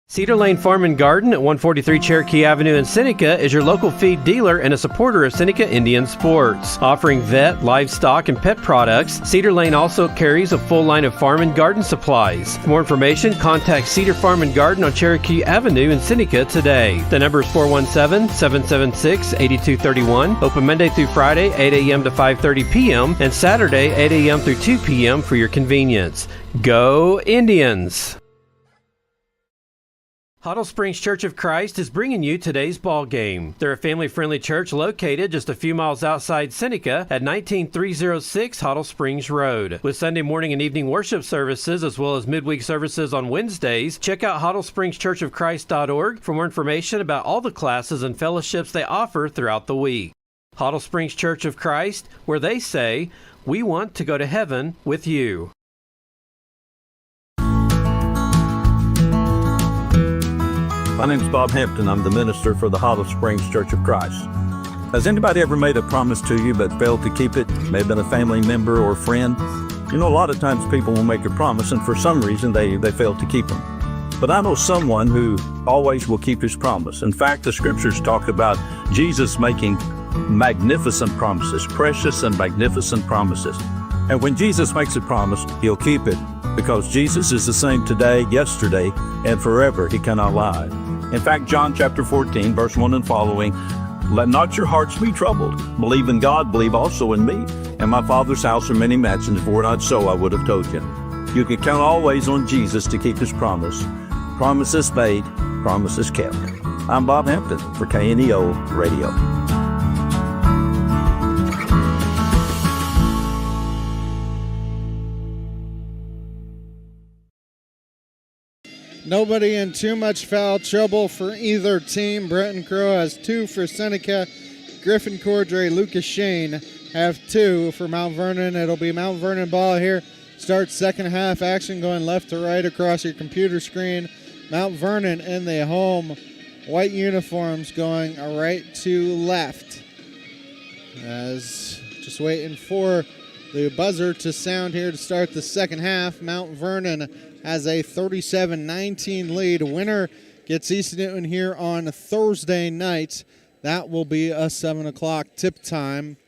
Cedar Lane Farm and Garden at 143 Cherokee Avenue in Seneca is your local feed dealer and a supporter of Seneca Indian sports. Offering vet, livestock, and pet products, Cedar Lane also carries a full line of farm and garden supplies. For more information, contact Cedar Farm and Garden on Cherokee Avenue in Seneca today. The number is 417-776-8231. Open Monday through Friday, 8 a.m. to 5:30 p.m. and Saturday, 8 a.m. through 2 p.m. for your convenience. Go Indians! Huddle Springs Church of Christ is bringing you today's ball game. They're a family-friendly church located just a few miles outside Seneca at 19306 Huddle Springs Road. With Sunday morning and evening worship services as well as midweek services on Wednesdays, check out HuddleSpringsChurchofChrist.org for more information about all the classes and fellowships they offer throughout the week. Huddle Springs Church of Christ, where they say, "We want to go to heaven with you." My name is Bob Hampton. I'm the minister for the Huddle Springs Church of Christ. Has anybody ever made a promise to you but failed to keep it? May have been a family member or a friend. You know, a lot of times people will make a promise and for some reason they fail to keep them. But I know someone who always will keep his promise. In fact, the scriptures talk about Jesus making magnificent promises, precious and magnificent promises. And when Jesus makes a promise, he'll keep it because Jesus is the same today, yesterday, and forever. He cannot lie. In fact, John chapter 14, verse 1 and following, "Let not your hearts be troubled. Believe in God, believe also in me. In my Father's house are many mansions. If it were not so, I would have told you." You can count always on Jesus to keep his promise. Promises made, promises kept. I'm Bob Hampton for KNEO Radio. Nobody in too much foul trouble for either team. Brenton Crow has 2 for Seneca. Griffin Cordray, Lucas Shane have 2 for Mount Vernon. It'll be Mount Vernon ball here. Starts second half action going left to right across your computer screen. Mount Vernon in the home white uniforms going right to left. As just waiting for the buzzer to sound here to start the second half. Mount Vernon has a 37-19 lead. Winner gets East Newton here on Thursday night. That will be a 7 o'clock tip time.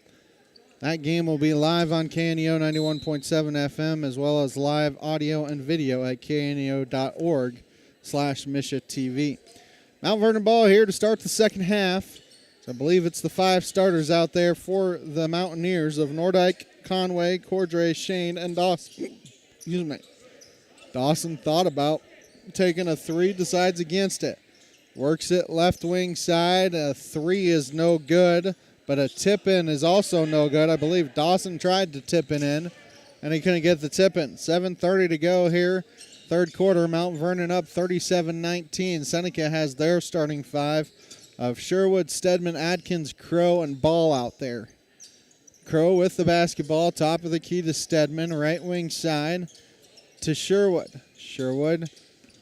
That game will be live on KNEO 91.7 FM as well as live audio and video at kneo.org/Misha TV. Mount Vernon ball here to start the second half. So I believe it's the 5 starters out there for the Mountaineers of Nordyke, Conway, Cordray, Shane, and Dawson. Excuse me. Dawson thought about taking a 3, decides against it. Works it left wing side. A 3 is no good, but a tip-in is also no good. I believe Dawson tried to tip it in, and he couldn't get the tip-in. 7:30 to go here. Third quarter, Mount Vernon up 37-19. Seneca has their starting 5 of Sherwood, Stedman, Adkins, Crow, and Ball out there. Crow with the basketball, top of the key to Stedman, right wing side to Sherwood. Sherwood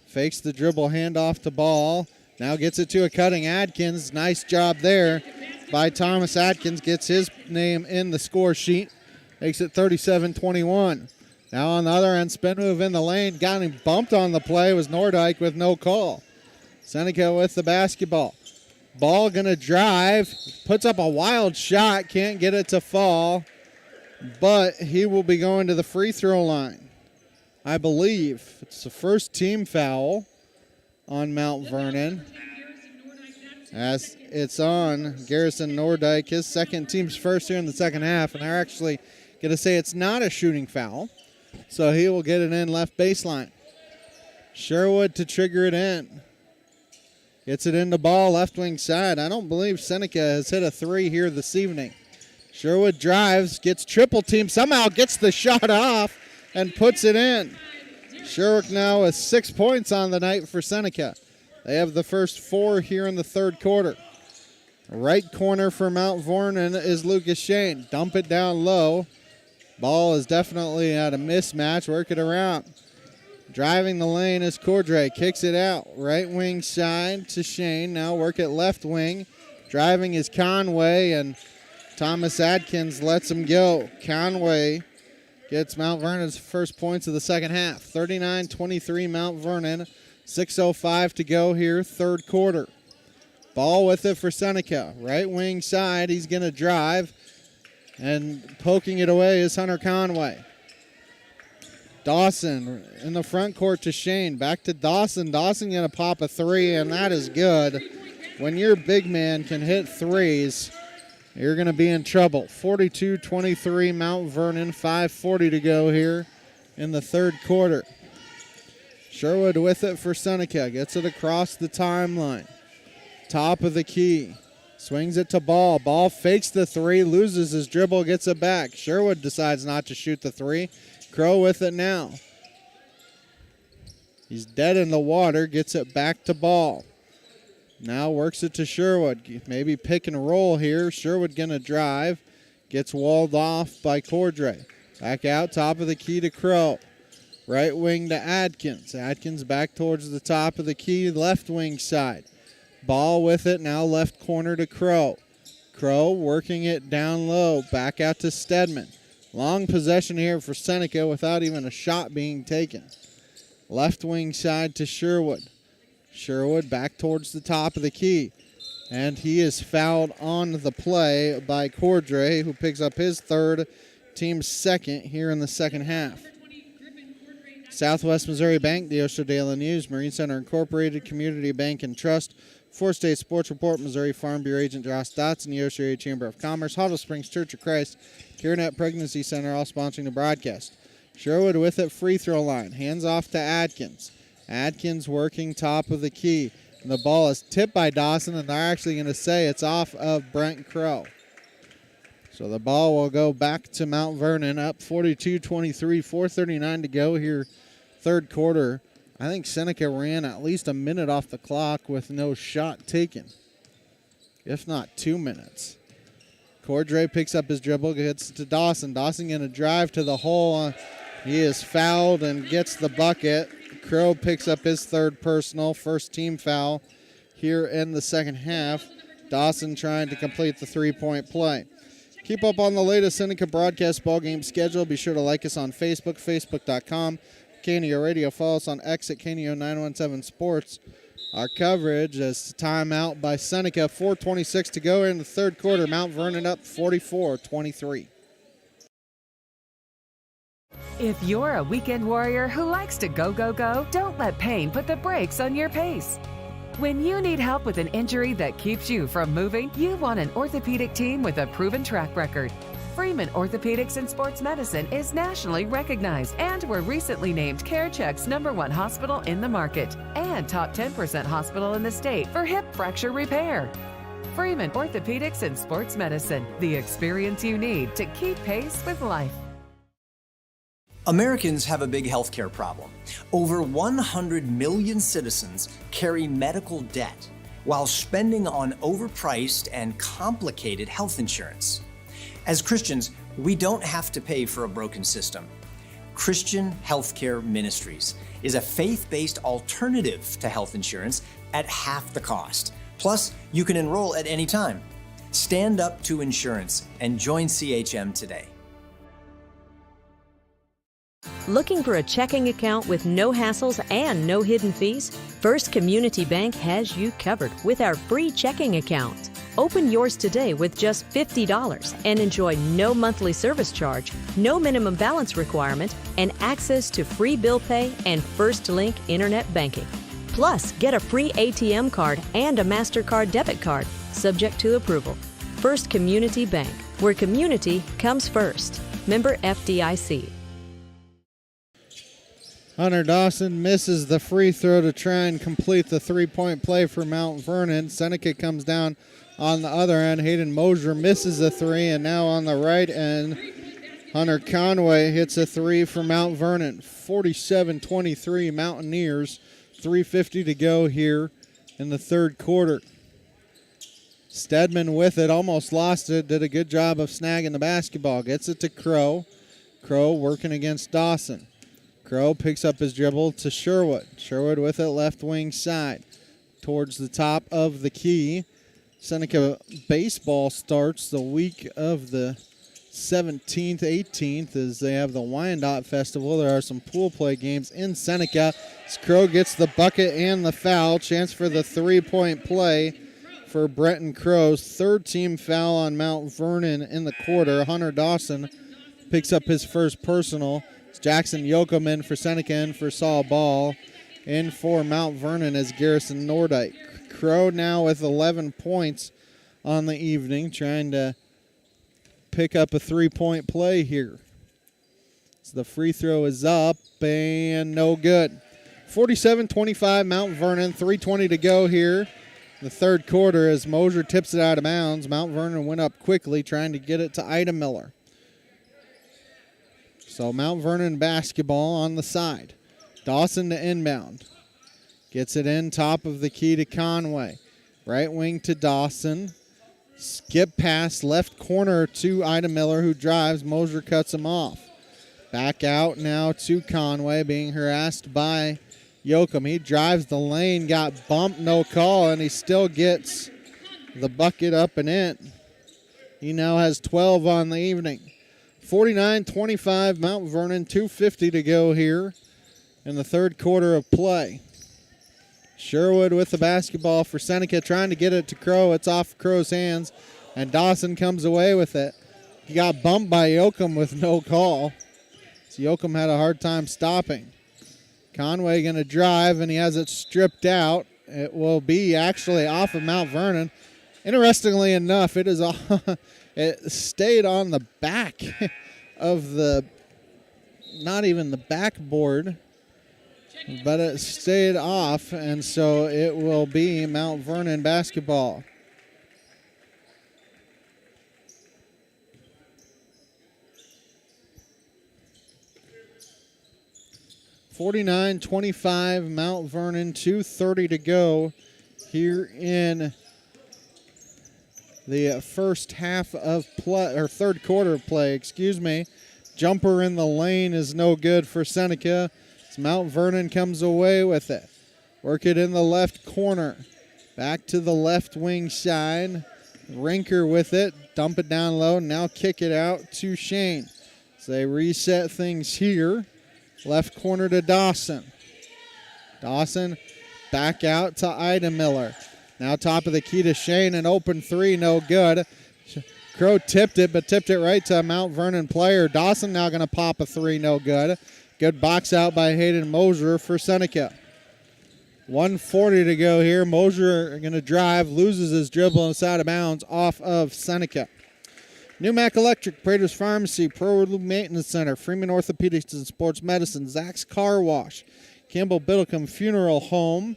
fakes the dribble, handoff to Ball. Now gets it to a cutting Adkins. Nice job there by Thomas Adkins. Gets his name in the score sheet. Makes it 37-21. Now on the other end, spin move in the lane. Got him bumped on the play. Was Nordyke with no call. Seneca with the basketball. Ball gonna drive. Puts up a wild shot. Can't get it to fall. But he will be going to the free throw line. I believe it's the first team foul on Mount Vernon, as it's on Garrison Nordyke, his second, team's first here in the second half, and they're actually going to say it's not a shooting foul, so he will get it in left baseline. Sherwood to trigger it in. Gets it in the ball left wing side. I don't believe Seneca has hit a three here this evening. Sherwood drives, gets triple team, somehow gets the shot off and puts it in. Sherwood now with 6 points on the night for Seneca. They have the first 4 here in the third quarter. Right corner for Mount Vernon is Lucas Shane. Dump it down low. Ball is definitely at a mismatch. Work it around. Driving the lane is Cordray. Kicks it out. Right wing side to Shane. Now work it left wing. Driving is Conway, and Thomas Adkins lets him go. Conway gets Mount Vernon's first points of the second half. 39-23 Mount Vernon. 6:05 to go here, third quarter. Ball with it for Seneca. Right wing side, he's going to drive. And poking it away is Hunter Conway. Dawson in the front court to Shane. Back to Dawson. Dawson going to pop a three, and that is good. When your big man can hit threes, you're going to be in trouble. 42-23 Mount Vernon. 5:40 to go here in the third quarter. Sherwood with it for Seneca. Gets it across the timeline. Top of the key. Swings it to Ball. Ball fakes the three. Loses his dribble. Gets it back. Sherwood decides not to shoot the three. Crow with it now. He's dead in the water. Gets it back to Ball. Now works it to Sherwood. Maybe pick and roll here. Sherwood going to drive. Gets walled off by Cordray. Back out. Top of the key to Crow. Right wing to Adkins. Adkins back towards the top of the key, left wing side. Ball with it, now left corner to Crow. Crow working it down low, back out to Stedman. Long possession here for Seneca without even a shot being taken. Left wing side to Sherwood. Sherwood back towards the top of the key. And he is fouled on the play by Cordray, who picks up his third, team's second here in the second half. Southwest Missouri Bank, the Osho Daily News, Marine Center Incorporated, Community Bank and Trust, Four State Sports Report, Missouri Farm Bureau Agent Josh Dotson, the Osho Area Chamber of Commerce, Hollow Springs Church of Christ, CareNet Pregnancy Center, all sponsoring the broadcast. Sherwood with it, free throw line, hands off to Adkins. Adkins working top of the key. And the ball is tipped by Dawson, and they're actually going to say it's off of Brent Crow. So the ball will go back to Mount Vernon, up 42-23, 4:39 to go here, third quarter. I think Seneca ran at least a minute off the clock with no shot taken, if not 2 minutes. Cordray picks up his dribble, gets to Dawson. Dawson going to drive to the hole. He is fouled and gets the bucket. Crow picks up his third personal, first team foul here in the second half. Dawson trying to complete the three-point play. Keep up on the latest Seneca broadcast ball game schedule. Be sure to like us on Facebook, facebook.com. KNEO Radio. Follow us on X at KNEO 917 Sports. Our coverage is timeout by Seneca. 4:26 to go in the third quarter. Mount Vernon up 44-23. If you're a weekend warrior who likes to go, go, go, don't let pain put the brakes on your pace. When you need help with an injury that keeps you from moving, you want an orthopedic team with a proven track record. Freeman Orthopedics and Sports Medicine is nationally recognized and were recently named CareCheck's #1 hospital in the market and top 10% hospital in the state for hip fracture repair. Freeman Orthopedics and Sports Medicine, the experience you need to keep pace with life. Americans have a big healthcare problem. Over 100 million citizens carry medical debt while spending on overpriced and complicated health insurance. As Christians, we don't have to pay for a broken system. Christian Healthcare Ministries is a faith-based alternative to health insurance at half the cost. Plus, you can enroll at any time. Stand up to insurance and join CHM today. Looking for a checking account with no hassles and no hidden fees? First Community Bank has you covered with our free checking account. Open yours today with just $50 and enjoy no monthly service charge, no minimum balance requirement, and access to free bill pay and First Link internet banking. Plus, get a free ATM card and a MasterCard debit card, subject to approval. First Community Bank, where community comes first. Member FDIC. Hunter Dawson misses the free throw to try and complete the three-point play for Mount Vernon. Seneca comes down on the other end. Hayden Mosier misses a three, and now on the right end, Hunter Conway hits a three for Mount Vernon. 47-23 Mountaineers. 3:50 to go here in the third quarter. Stedman with it, almost lost it, did a good job of snagging the basketball. Gets it to Crow. Crow working against Dawson. Crow picks up his dribble to Sherwood. Sherwood with it left wing side towards the top of the key. Seneca baseball starts the week of the 17th, 18th as they have the Wyandotte Festival. There are some pool play games in Seneca. As Crow gets the bucket and the foul. Chance for the three-point play for Bretton Crow's third team foul on Mount Vernon in the quarter. Hunter Dawson picks up his first personal. It's Jackson Yoakum in for Seneca, in for Saul Ball. In for Mount Vernon as Garrison Nordike. Crow now with 11 points on the evening, trying to pick up a three-point play here. So the free throw is up and no good. 47-25 Mount Vernon, 3:20 to go here. The third quarter as Mosier tips it out of bounds. Mount Vernon went up quickly trying to get it to Ida Miller. So Mount Vernon basketball on the side. Dawson to inbound. Gets it in top of the key to Conway. Right wing to Dawson. Skip pass left corner to Ida Miller who drives. Mosier cuts him off. Back out now to Conway being harassed by Yoakum. He drives the lane, got bumped, no call, and he still gets the bucket up and in. He now has 12 on the evening. 49-25 Mount Vernon, 2:50 to go here in the third quarter of play. Sherwood with the basketball for Seneca, trying to get it to Crow. It's off Crow's hands, and Dawson comes away with it. He got bumped by Yoakum with no call. So Yoakum had a hard time stopping. Conway going to drive, and he has it stripped out. It will be actually off of Mount Vernon. Interestingly enough, it is it stayed on the back of the, not even the backboard, but it stayed off, and so it will be Mount Vernon basketball. (49-25) Mount Vernon, 2:30 to go here in the first half of play, or third quarter of play, excuse me. Jumper in the lane is no good for Seneca. As Mount Vernon comes away with it. Work it in the left corner. Back to the left wing side. Rinker with it. Dump it down low. Now kick it out to Shane. So they reset things here. Left corner to Dawson. Dawson back out to Ida Miller. Now top of the key to Shane. An open three, no good. Crow tipped it, but tipped it right to a Mount Vernon player. Dawson now going to pop a three, no good. Good box out by Hayden Mosier for Seneca. 1:40 to go here. Mosier going to drive, loses his dribble inside of bounds off of Seneca. Newmac Electric, Prater's Pharmacy, Pro Maintenance Center, Freeman Orthopedics and Sports Medicine, Zach's Car Wash, Campbell Biddlecombe Funeral Home,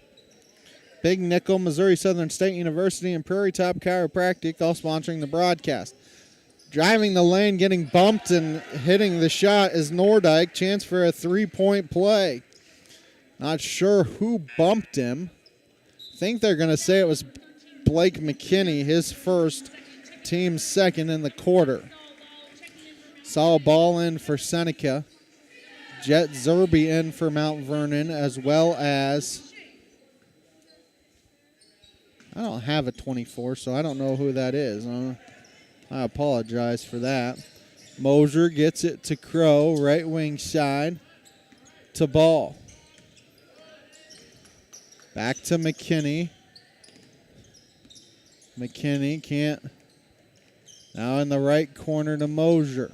Big Nickel, Missouri Southern State University, and Prairie Top Chiropractic, all sponsoring the broadcast. Driving the lane, getting bumped and hitting the shot is Nordike. Chance for a three-point play. Not sure who bumped him. I think they're going to say it was Blake McKinney, his first, team second in the quarter. Saw a ball in for Seneca. Jet Zerby in for Mount Vernon, as well as, I don't have a 24, so I don't know who that is. I apologize for that. Mosier gets it to Crow, right wing side to Ball. Back to McKinney. McKinney can't. Now in the right corner to Mosier.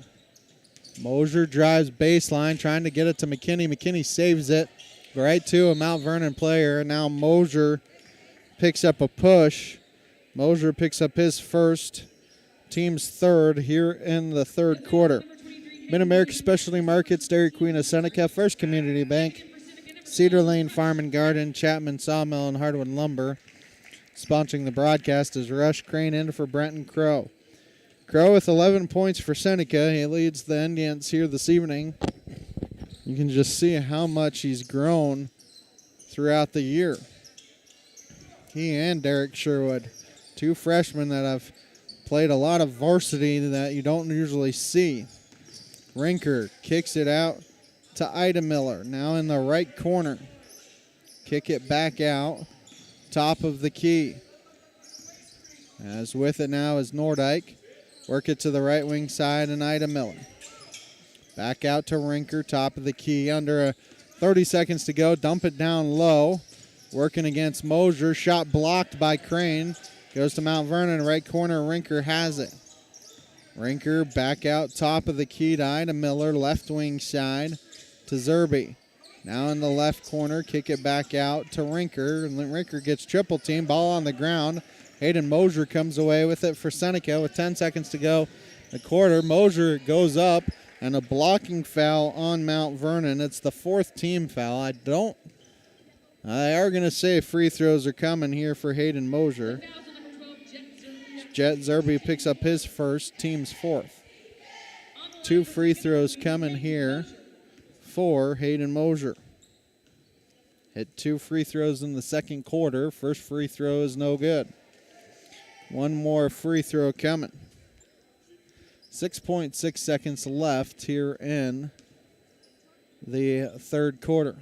Mosier drives baseline, trying to get it to McKinney. McKinney saves it right to a Mount Vernon player. Now Mosier picks up a push. Mosier picks up his first, team's third here in the third quarter. Mid-America Specialty Markets, Dairy Queen of Seneca, First Community Bank, Cedar Lane Farm and Garden, Chapman Sawmill, and Hardwood Lumber. Sponsoring the broadcast is Rush Crane in for Brenton Crow. Crow with 11 points for Seneca. He leads the Indians here this evening. You can just see how much he's grown throughout the year. He and Derek Sherwood, two freshmen that have played a lot of varsity that you don't usually see. Rinker kicks it out to Ida Miller, now in the right corner. Kick it back out, top of the key. As with it now is Nordyke. Work it to the right wing side and Ida Miller. Back out to Rinker, top of the key. Under 30 seconds to go. Dump it down low. Working against Mosier. Shot blocked by Crane. Goes to Mount Vernon. Right corner. Rinker has it. Rinker back out top of the key to Ida Miller. Left wing side to Zerby. Now in the left corner. Kick it back out to Rinker. And Rinker gets triple team. Ball on the ground. Hayden Mosier comes away with it for Seneca with 10 seconds to go. The quarter. Mosier goes up and a blocking foul on Mount Vernon. It's the fourth team foul. They are going to say free throws are coming here for Hayden Mosier. Jet Zerby picks up his first, team's fourth. Two free throws coming here for Hayden Mosier. Hit two free throws in the second quarter. First free throw is no good. One more free throw coming. 6.6 seconds left here in the third quarter.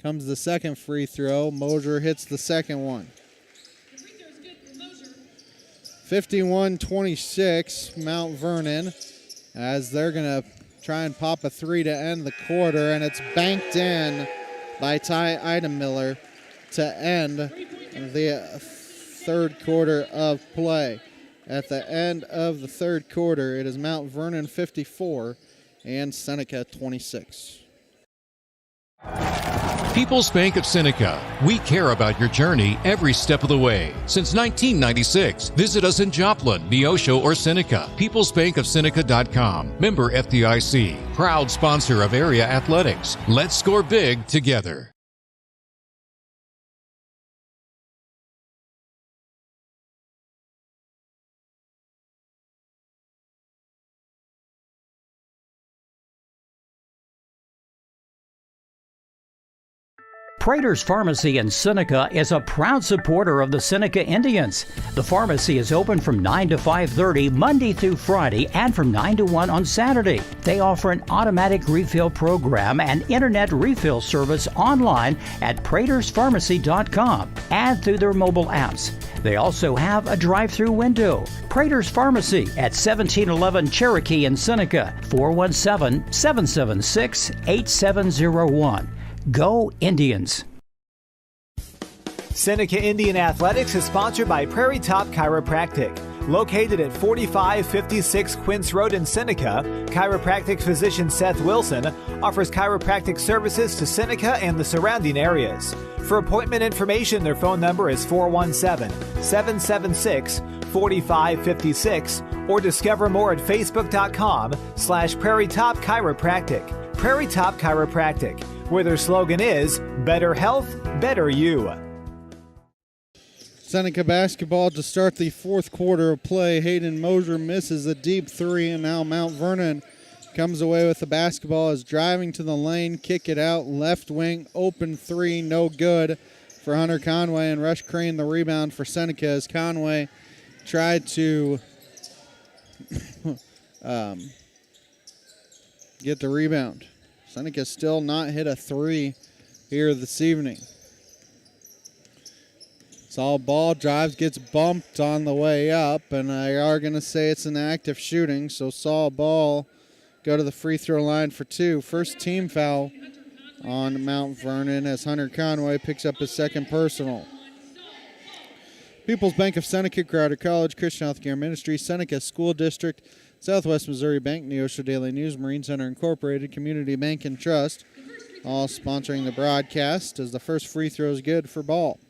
Comes the second free throw. Mosier hits the second one. 51-26, Mount Vernon, as they're going to try and pop a three to end the quarter, and it's banked in by Ty Idemiller to end the third quarter of play. At the end of the third quarter, it is Mount Vernon 54 and Seneca 26. People's Bank of Seneca. We care about your journey every step of the way. Since 1996, visit us in Joplin, Neosho, or Seneca. PeoplesBankOfSeneca.com. Member FDIC. Proud sponsor of area athletics. Let's score big together. Prater's Pharmacy in Seneca is a proud supporter of the Seneca Indians. The pharmacy is open from 9 to 5:30 Monday through Friday and from 9 to 1 on Saturday. They offer an automatic refill program and internet refill service online at praterspharmacy.com and through their mobile apps. They also have a drive-through window. Prater's Pharmacy at 1711 Cherokee in Seneca, 417-776-8701. Go Indians! Seneca Indian Athletics is sponsored by Prairie Top Chiropractic. Located at 4556 Quince Road in Seneca, chiropractic physician Seth Wilson offers chiropractic services to Seneca and the surrounding areas. For appointment information, their phone number is 417-776-4556 or discover more at facebook.com/Prairie Top Chiropractic. Prairie Top Chiropractic, where their slogan is, better health, better you. Seneca basketball to start the fourth quarter of play. Hayden Mosier misses a deep three, and now Mount Vernon comes away with the basketball, is driving to the lane, kick it out, left wing, open three, no good for Hunter Conway, and Rush Crane the rebound for Seneca as Conway tried to get the rebound. Seneca still not hit a 3 here this evening. Saul ball drives, gets bumped on the way up, and I are going to say it's an active shooting, so Saul ball go to the free throw line for 2. First team foul on Mount Vernon as Hunter Conway picks up his second personal. People's Bank of Seneca, Crowder College, Christian Healthcare Ministry, Seneca School District, Southwest Missouri Bank, Neosho Daily News, Marine Center Incorporated, Community Bank and Trust, all sponsoring the broadcast as the first free throw is good for ball.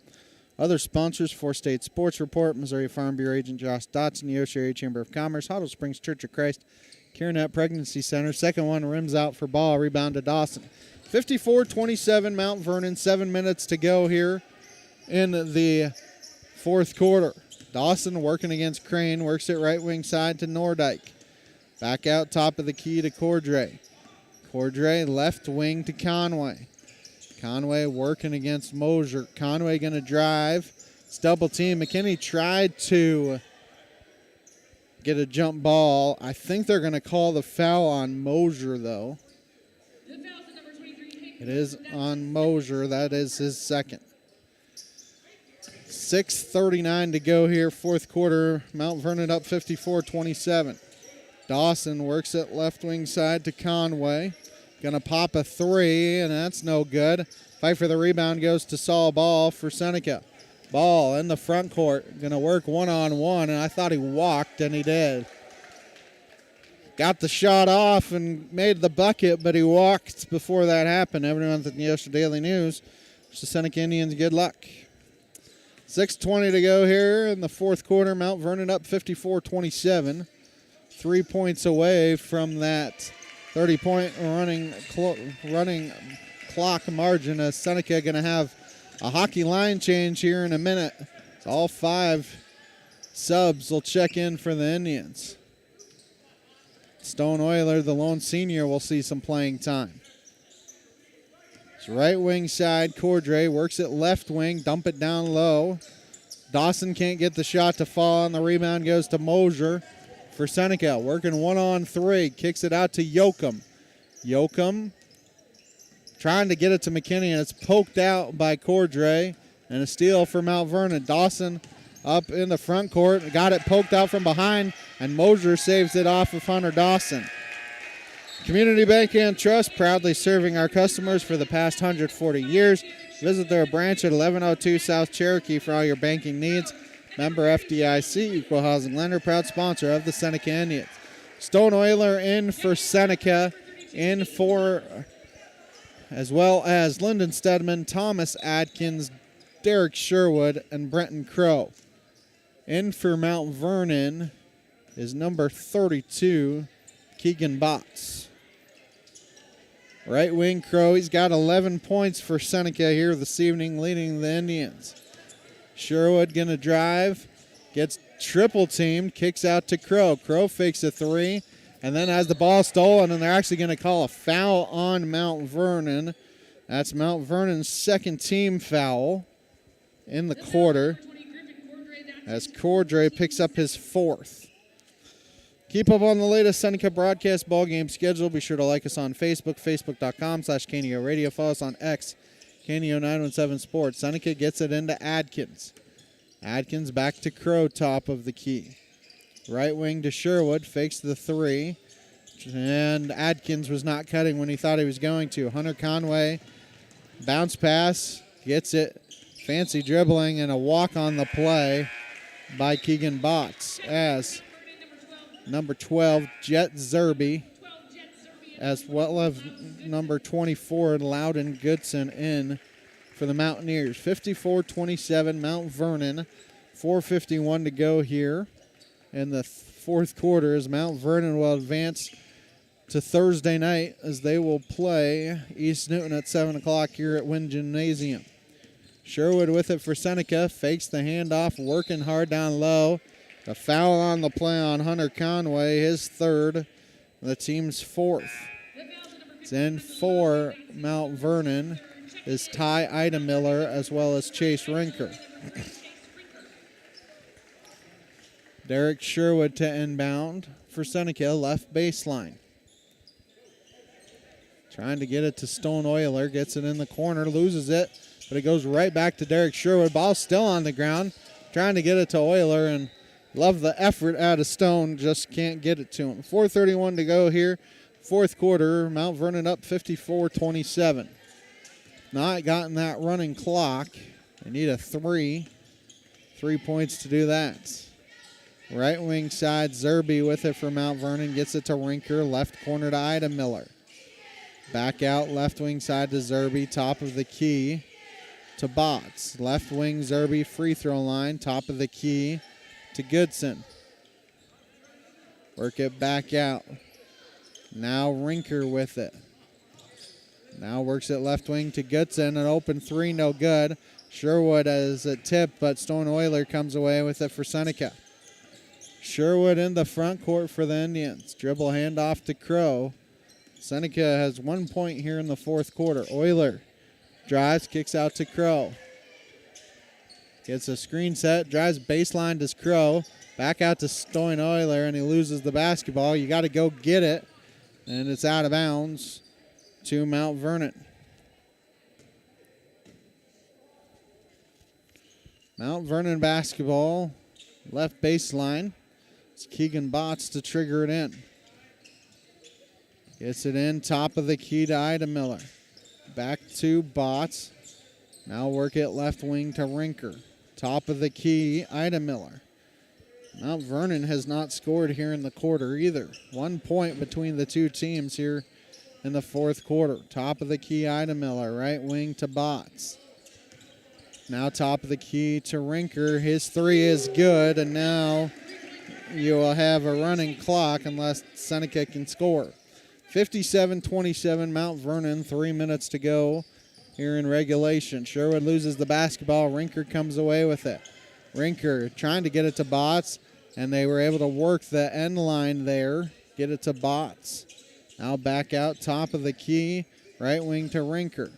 Other sponsors, 4-State Sports Report, Missouri Farm Bureau Agent Josh Dotson, Neosho Area Chamber of Commerce, Hottle Springs Church of Christ, CareNet Pregnancy Center. Second one rims out for ball, rebound to Dawson. 54-27 Mount Vernon, 7 minutes to go here in the fourth quarter. Dawson working against Crane, works it right wing side to Nordyke. Back out top of the key to Cordray. Cordray left wing to Conway. Conway working against Mosier. Conway going to drive. It's double team. McKinney tried to get a jump ball. I think they're going to call the foul on Mosier, though. It is on Mosier. That is his second. 6:39 to go here, fourth quarter. Mount Vernon up 54-27. Dawson works it left wing side to Conway. Gonna pop a 3, and that's no good. Fight for the rebound goes to Saul Ball for Seneca. Ball in the front court. Gonna work one-on-one, and I thought he walked, and he did. Got the shot off and made the bucket, but he walked before that happened. Everyone at the Neosho Daily News. It's the Seneca Indians good luck. 6:20 to go here in the fourth quarter. Mount Vernon up 54-27. 3 points away from that 30-point running clock margin, as Seneca going to have a hockey line change here in a minute. So all 5 subs will check in for the Indians. Stone Euler, the lone senior, will see some playing time. It's right wing side. Cordray works it left wing, dump it down low. Dawson can't get the shot to fall, and the rebound goes to Mosier for Seneca. Working 1-on-3, kicks it out to Yoakum. Yoakum trying to get it to McKinney, and it's poked out by Cordray, and a steal for Mount Vernon. Dawson up in the front court, got it poked out from behind, and Mosier saves it off of Hunter Dawson. Community Bank and Trust, proudly serving our customers for the past 140 years. Visit their branch at 1102 South Cherokee for all your banking needs. Member FDIC, equal housing lender, proud sponsor of the Seneca Indians. Stone Euler in for Seneca, in for, as well as Lyndon Stedman, Thomas Adkins, Derek Sherwood, and Brenton Crow. In for Mount Vernon is number 32, Keegan Botts. Right wing Crow, he's got 11 points for Seneca here this evening, leading the Indians. Sherwood going to drive, gets triple teamed, kicks out to Crow. Crow fakes a 3, and then has the ball stolen, and they're actually going to call a foul on Mount Vernon. That's Mount Vernon's second team foul in the quarter, as Cordray picks up his 4th. Keep up on the latest Seneca broadcast ball game schedule. Be sure to like us on Facebook, facebook.com/KNEO Radio. Follow us on X, KNEO 917 Sports. Seneca gets it into Adkins. Adkins back to Crow, top of the key. Right wing to Sherwood, fakes the 3. And Adkins was not cutting when he thought he was going to. Hunter Conway, bounce pass, gets it. Fancy dribbling and a walk on the play by Keegan Botts, as number 12, Jet Zerby, as well as number 24, Loudon Goodson, in for the Mountaineers. 54-27, Mount Vernon. 4:51 to go here in the fourth quarter, as Mount Vernon will advance to Thursday night, as they will play East Newton at 7 o'clock here at Wynn Gymnasium. Sherwood with it for Seneca, fakes the handoff, working hard down low. A foul on the play on Hunter Conway, his 3rd, the team's 4th. It's in for Mount Vernon is Ty Idemiller, as well as Chase Rinker. Derek Sherwood to inbound for Seneca, left baseline. Trying to get it to Stone Oiler. Gets it in the corner. Loses it. But it goes right back to Derek Sherwood. Ball still on the ground. Trying to get it to Oiler. And love the effort out of Stone. Just can't get it to him. 4:31 to go here. Fourth quarter. Mount Vernon up 54-27. Not gotten that running clock. They need a 3. 3 points to do that. Right wing side, Zerby with it for Mount Vernon. Gets it to Rinker. Left corner to Ida Miller. Back out left wing side to Zerby. Top of the key to Botts. Left wing Zerby free throw line. Top of the key to Goodson. Work it back out. Now Rinker with it. Now works it left wing to Goodson. An open 3, no good. Sherwood has a tip, but Stone Oiler comes away with it for Seneca. Sherwood in the front court for the Indians. Dribble handoff to Crow. Seneca has 1 point here in the fourth quarter. Oiler drives, kicks out to Crow. Gets a screen set, drives baseline to Crow. Back out to Stone Oiler, and he loses the basketball. You got to go get it, and it's out of bounds to Mount Vernon. Mount Vernon basketball, left baseline. It's Keegan Botts to trigger it in. Gets it in, top of the key to Ida Miller. Back to Botts. Now work it left wing to Rinker. Top of the key, Ida Miller. Mount Vernon has not scored here in the quarter either. 1 point between the two teams here in the fourth quarter. Top of the key, Ida Miller. Right wing to Botts. Now top of the key to Rinker. His 3 is good, and now you will have a running clock unless Seneca can score. 57-27, Mount Vernon, 3 minutes to go here in regulation. Sherwood loses the basketball. Rinker comes away with it. Rinker trying to get it to Botts, and they were able to work the end line there, get it to Botts. Now back out, top of the key, right wing to Rinker.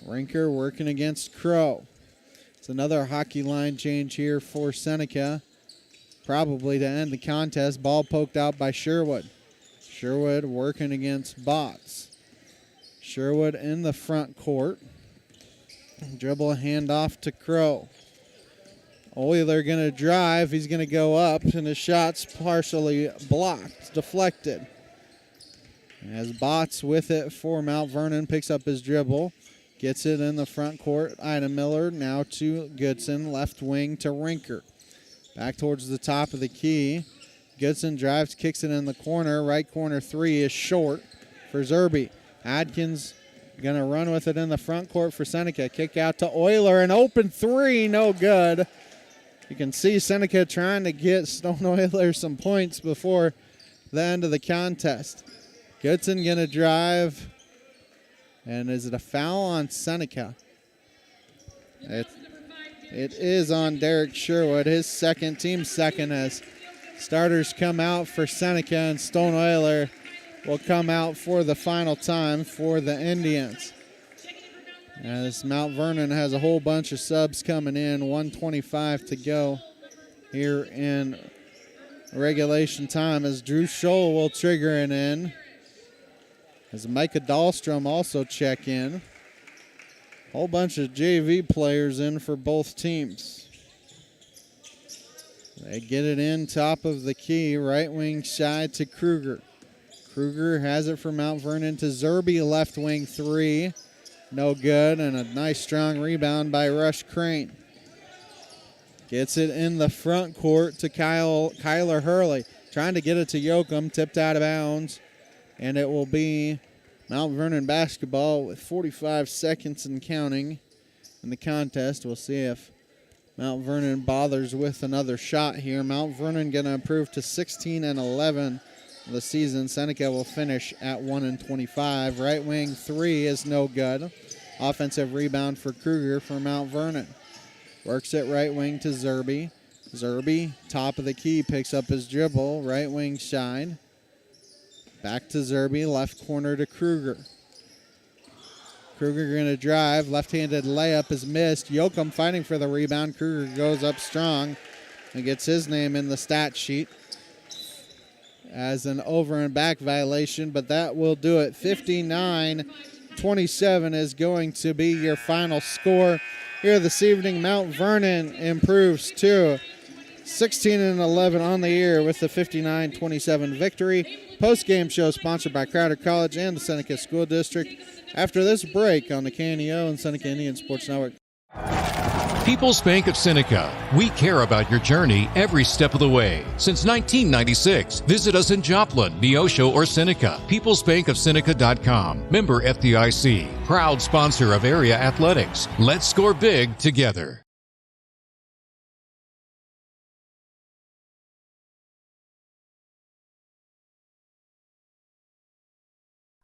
Rinker working against Crow. It's another hockey line change here for Seneca, probably to end the contest. Ball poked out by Sherwood. Sherwood working against Botts. Sherwood in the front court. Dribble handoff to Crow. Oiler going to drive. He's going to go up, and his shot's partially blocked, deflected. As Botts with it for Mount Vernon, picks up his dribble. Gets it in the front court. Ida Miller now to Goodson. Left wing to Rinker. Back towards the top of the key. Goodson drives, kicks it in the corner. Right corner 3 is short for Zerby. Adkins going to run with it in the front court for Seneca. Kick out to Oiler. An open 3, no good. You can see Seneca trying to get Stone Oiler some points before the end of the contest. Goodson going to drive. And is it a foul on Seneca? It is on Derek Sherwood, his team's second, as starters come out for Seneca, and Stone Oiler will come out for the final time for the Indians. As Mount Vernon has a whole bunch of subs coming in, 1:25 to go here in regulation time, as Drew Scholl will trigger it in. As Micah Dahlstrom also check in. Whole bunch of JV players in for both teams. They get it in, top of the key, right wing side to Kruger. Kruger has it for Mount Vernon to Zerby, left wing 3. No good, and a nice strong rebound by Rush Crane. Gets it in the front court to Kyler Hurley. Trying to get it to Yoakum, tipped out of bounds. And it will be Mount Vernon basketball with 45 seconds and counting in the contest. We'll see if Mount Vernon bothers with another shot here. Mount Vernon going to improve to 16-11 the season. Seneca will finish at 1-25. Right wing 3 is no good. Offensive rebound for Kruger for Mount Vernon. Works it right wing to Zerby. Zerby, top of the key, picks up his dribble. Right wing side. Back to Zerby, left corner to Kruger. Kruger going to drive. Left-handed layup is missed. Yoakum fighting for the rebound. Kruger goes up strong and gets his name in the stat sheet. as an over and back violation, but that will do it. 59-27 is going to be your final score here this evening. Mount Vernon improves to 16-11 on the year with the 59-27 victory. Post-game show sponsored by Crowder College and the Seneca School District. After this break on the KNEO and Seneca Indian Sports Network. People's Bank of Seneca. We care about your journey every step of the way. Since 1996, visit us in Joplin, Neosho, or Seneca. PeoplesBankOfSeneca.com. Member FDIC. Proud sponsor of area athletics. Let's score big together.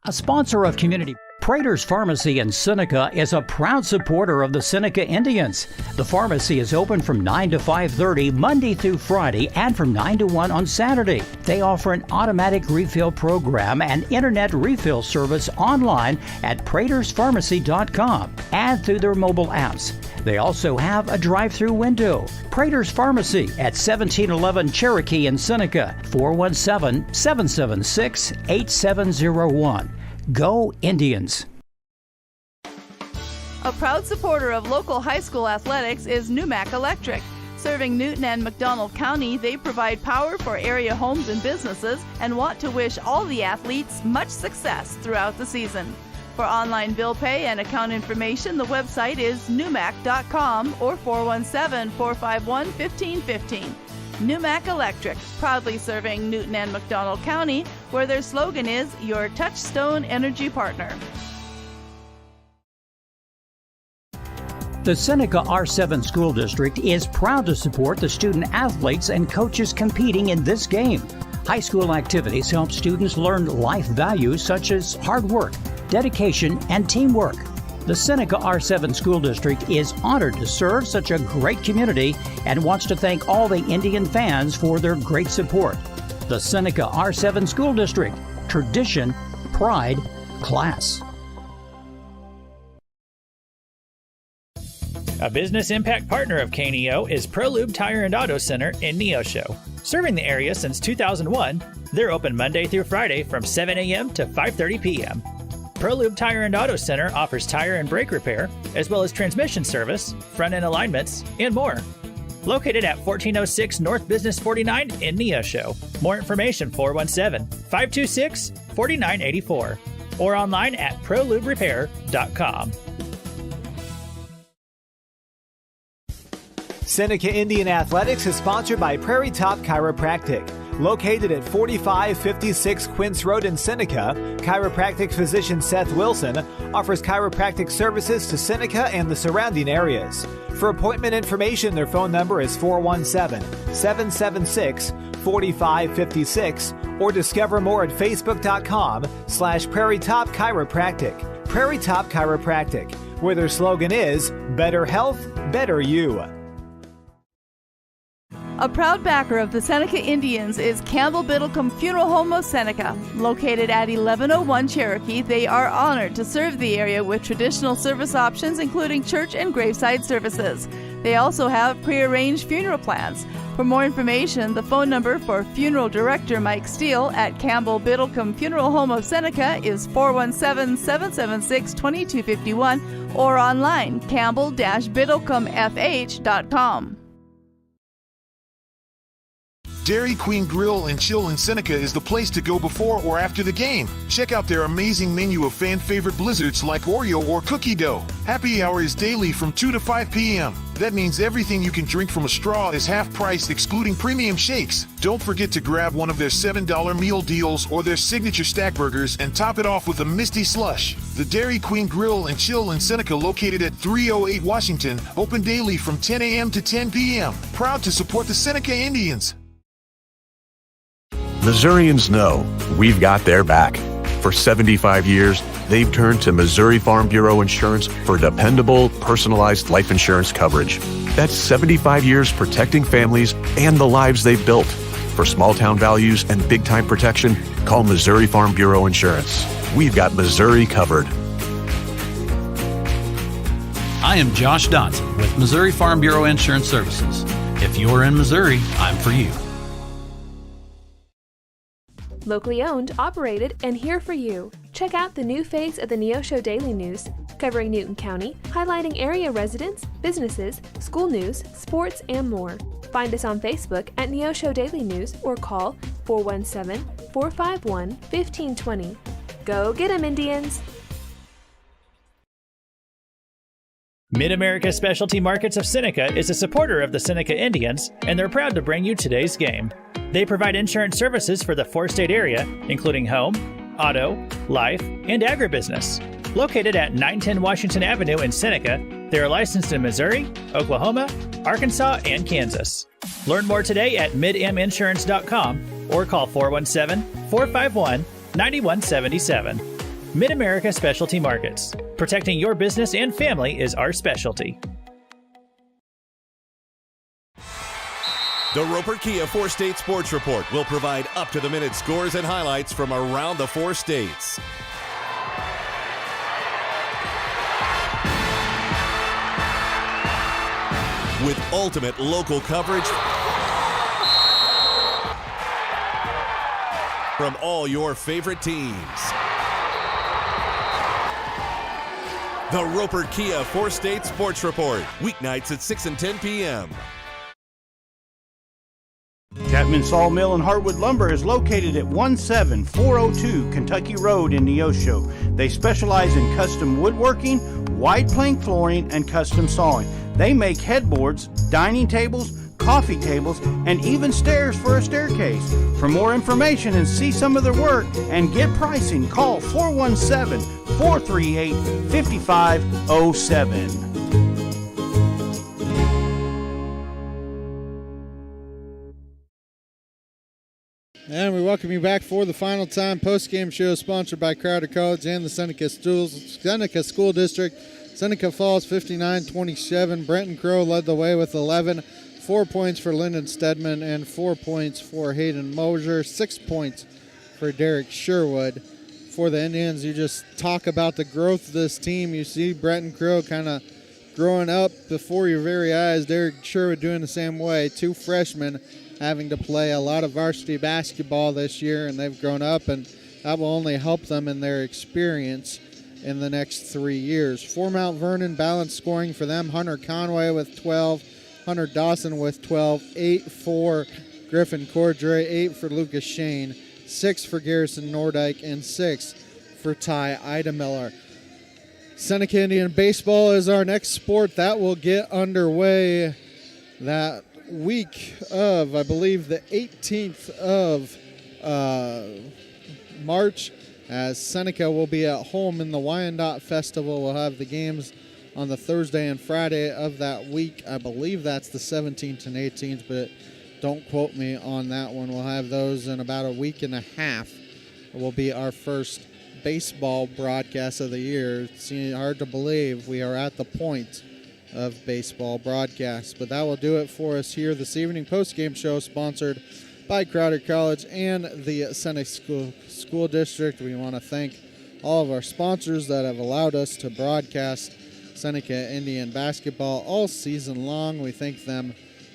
A sponsor of Community Prater's Pharmacy in Seneca is a proud supporter of the Seneca Indians. The pharmacy is open from 9 to 5:30 Monday through Friday and from 9 to 1 on Saturday. They offer an automatic refill program and internet refill service online at praterspharmacy.com and through their mobile apps. They also have a drive-through window. Prater's Pharmacy at 1711 Cherokee in Seneca, 417-776-8701. Go Indians! A proud supporter of local high school athletics is NUMAC Electric. Serving Newton and McDonald County, they provide power for area homes and businesses and want to wish all the athletes much success throughout the season. For online bill pay and account information, the website is numac.com or 417-451-1515. NUMAC Electric, proudly serving Newton and McDonald County, where their slogan is your touchstone energy partner. The Seneca R7 School District is proud to support the student athletes and coaches competing in this game. High school activities help students learn life values such as hard work, dedication, and teamwork. The Seneca R7 School District is honored to serve such a great community and wants to thank all the Indian fans for their great support. The Seneca R7 School District. Tradition, pride, class. A business impact partner of KNEO is ProLube Tire and Auto Center in Neosho. Serving the area since 2001, they're open Monday through Friday from 7 a.m. to 5:30 p.m. ProLube Tire and Auto Center offers tire and brake repair, as well as transmission service, front-end alignments, and more. Located at 1406 North Business 49 in Neosho. More information 417-526-4984 or online at proluberepair.com. Seneca Indian Athletics is sponsored by Prairie Top Chiropractic. Located at 4556 Quince Road in Seneca, chiropractic physician Seth Wilson offers chiropractic services to Seneca and the surrounding areas. For appointment information, their phone number is 417-776-4556 or discover more at facebook.com/Prairie Top Chiropractic. Prairie Top Chiropractic, where their slogan is better health, better you. A proud backer of the Seneca Indians is Campbell Biddlecombe Funeral Home of Seneca. Located at 1101 Cherokee, they are honored to serve the area with traditional service options including church and graveside services. They also have prearranged funeral plans. For more information, the phone number for Funeral Director Mike Steele at Campbell Biddlecombe Funeral Home of Seneca is 417-776-2251 or online campbell-biddlecomefh.com. Dairy Queen Grill and Chill in Seneca is the place to go before or after the game. Check out their amazing menu of fan-favorite blizzards like Oreo or cookie dough. Happy hour is daily from 2 to 5 p.m. That means everything you can drink from a straw is half price, excluding premium shakes. Don't forget to grab one of their $7 meal deals or their signature stack burgers and top it off with a Misty Slush. The Dairy Queen Grill and Chill in Seneca, located at 308 Washington, open daily from 10 a.m. to 10 p.m. Proud to support the Seneca Indians. Missourians know we've got their back. For 75 years, they've turned to Missouri Farm Bureau Insurance for dependable, personalized life insurance coverage. That's 75 years protecting families and the lives they've built. For small-town values and big-time protection, call Missouri Farm Bureau Insurance. We've got Missouri covered. I am Josh Dotson with Missouri Farm Bureau Insurance Services. If you're in Missouri, I'm for you. Locally owned, operated, and here for you. Check out the new face of the Neosho Daily News, covering Newton County, highlighting area residents, businesses, school news, sports, and more. Find us on Facebook at Neosho Daily News or call 417-451-1520. Go get 'em, Indians! Mid-America Specialty Markets of Seneca is a supporter of the Seneca Indians, and they're proud to bring you today's game. They provide insurance services for the four-state area, including home, auto, life, and agribusiness. Located at 910 Washington Avenue in Seneca, they are licensed in Missouri, Oklahoma, Arkansas, and Kansas. Learn more today at midminsurance.com or call 417-451-9177. Mid-America Specialty Markets. Protecting your business and family is our specialty. The Roper Kia Four-State Sports Report will provide up-to-the-minute scores and highlights from around the four states. With ultimate local coverage from all your favorite teams. The Roper Kia Four-State Sports Report, weeknights at 6 and 10 p.m. Chapman Sawmill and Hardwood Lumber is located at 17402 Kentucky Road in Neosho. They specialize in custom woodworking, wide plank flooring, and custom sawing. They make headboards, dining tables, coffee tables, and even stairs for a staircase. For more information and see some of their work and get pricing, call 417-438-5507. And we welcome you back for the final time post-game show sponsored by Crowder College and the Seneca School District. Seneca Falls 59-27. Brenton Crow led the way with 11. 4 points for Lyndon Stedman and 4 points for Hayden Mosier. 6 points for Derek Sherwood. For the Indians, you just talk about the growth of this team. You see Brenton Crow kind of growing up before your very eyes. Derek Sherwood doing the same way. 2 freshmen having to play a lot of varsity basketball this year, and they've grown up, and that will only help them in their experience in the next 3 years. For Mount Vernon, balanced scoring for them. Hunter Conway with 12, Hunter Dawson with 12, 8 for Griffin Cordray, 8 for Lucas Shane, 6 for Garrison Nordyke, and 6 for Ty Idemiller. Seneca Indian baseball is our next sport. That will get underway that week of, I believe, the 18th of March, as Seneca will be at home in the Wyandotte Festival. We'll have the games on the Thursday and Friday of that week. I believe that's the 17th and 18th, but don't quote me on that one. We'll have those in about a week and a half. It will be our first baseball broadcast of the year. It's hard to believe we are at the point of baseball broadcasts, but that will do it for us here this evening. Post-game show sponsored by Crowder College and the Seneca School District. We want to thank all of our sponsors that have allowed us to broadcast Seneca Indian basketball all season long. We thank them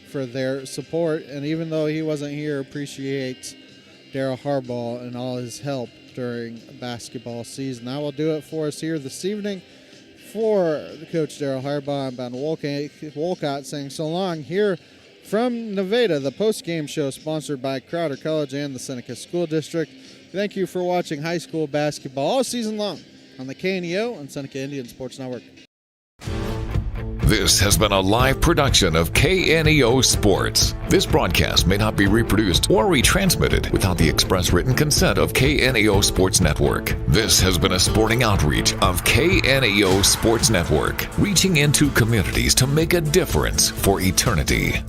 for their support, and even though he wasn't here, appreciate Daryl Harbaugh and all his help during basketball season. That will do it for us here this evening. For Coach Daryl Harbaugh, I'm Ben Wolcott saying so long here from Nevada, the post-game show sponsored by Crowder College and the Seneca School District. Thank you for watching high school basketball all season long on the KNEO and Seneca Indian Sports Network. This has been a live production of KNEO Sports. This broadcast may not be reproduced or retransmitted without the express written consent of KNEO Sports Network. This has been a sporting outreach of KNEO Sports Network, reaching into communities to make a difference for eternity.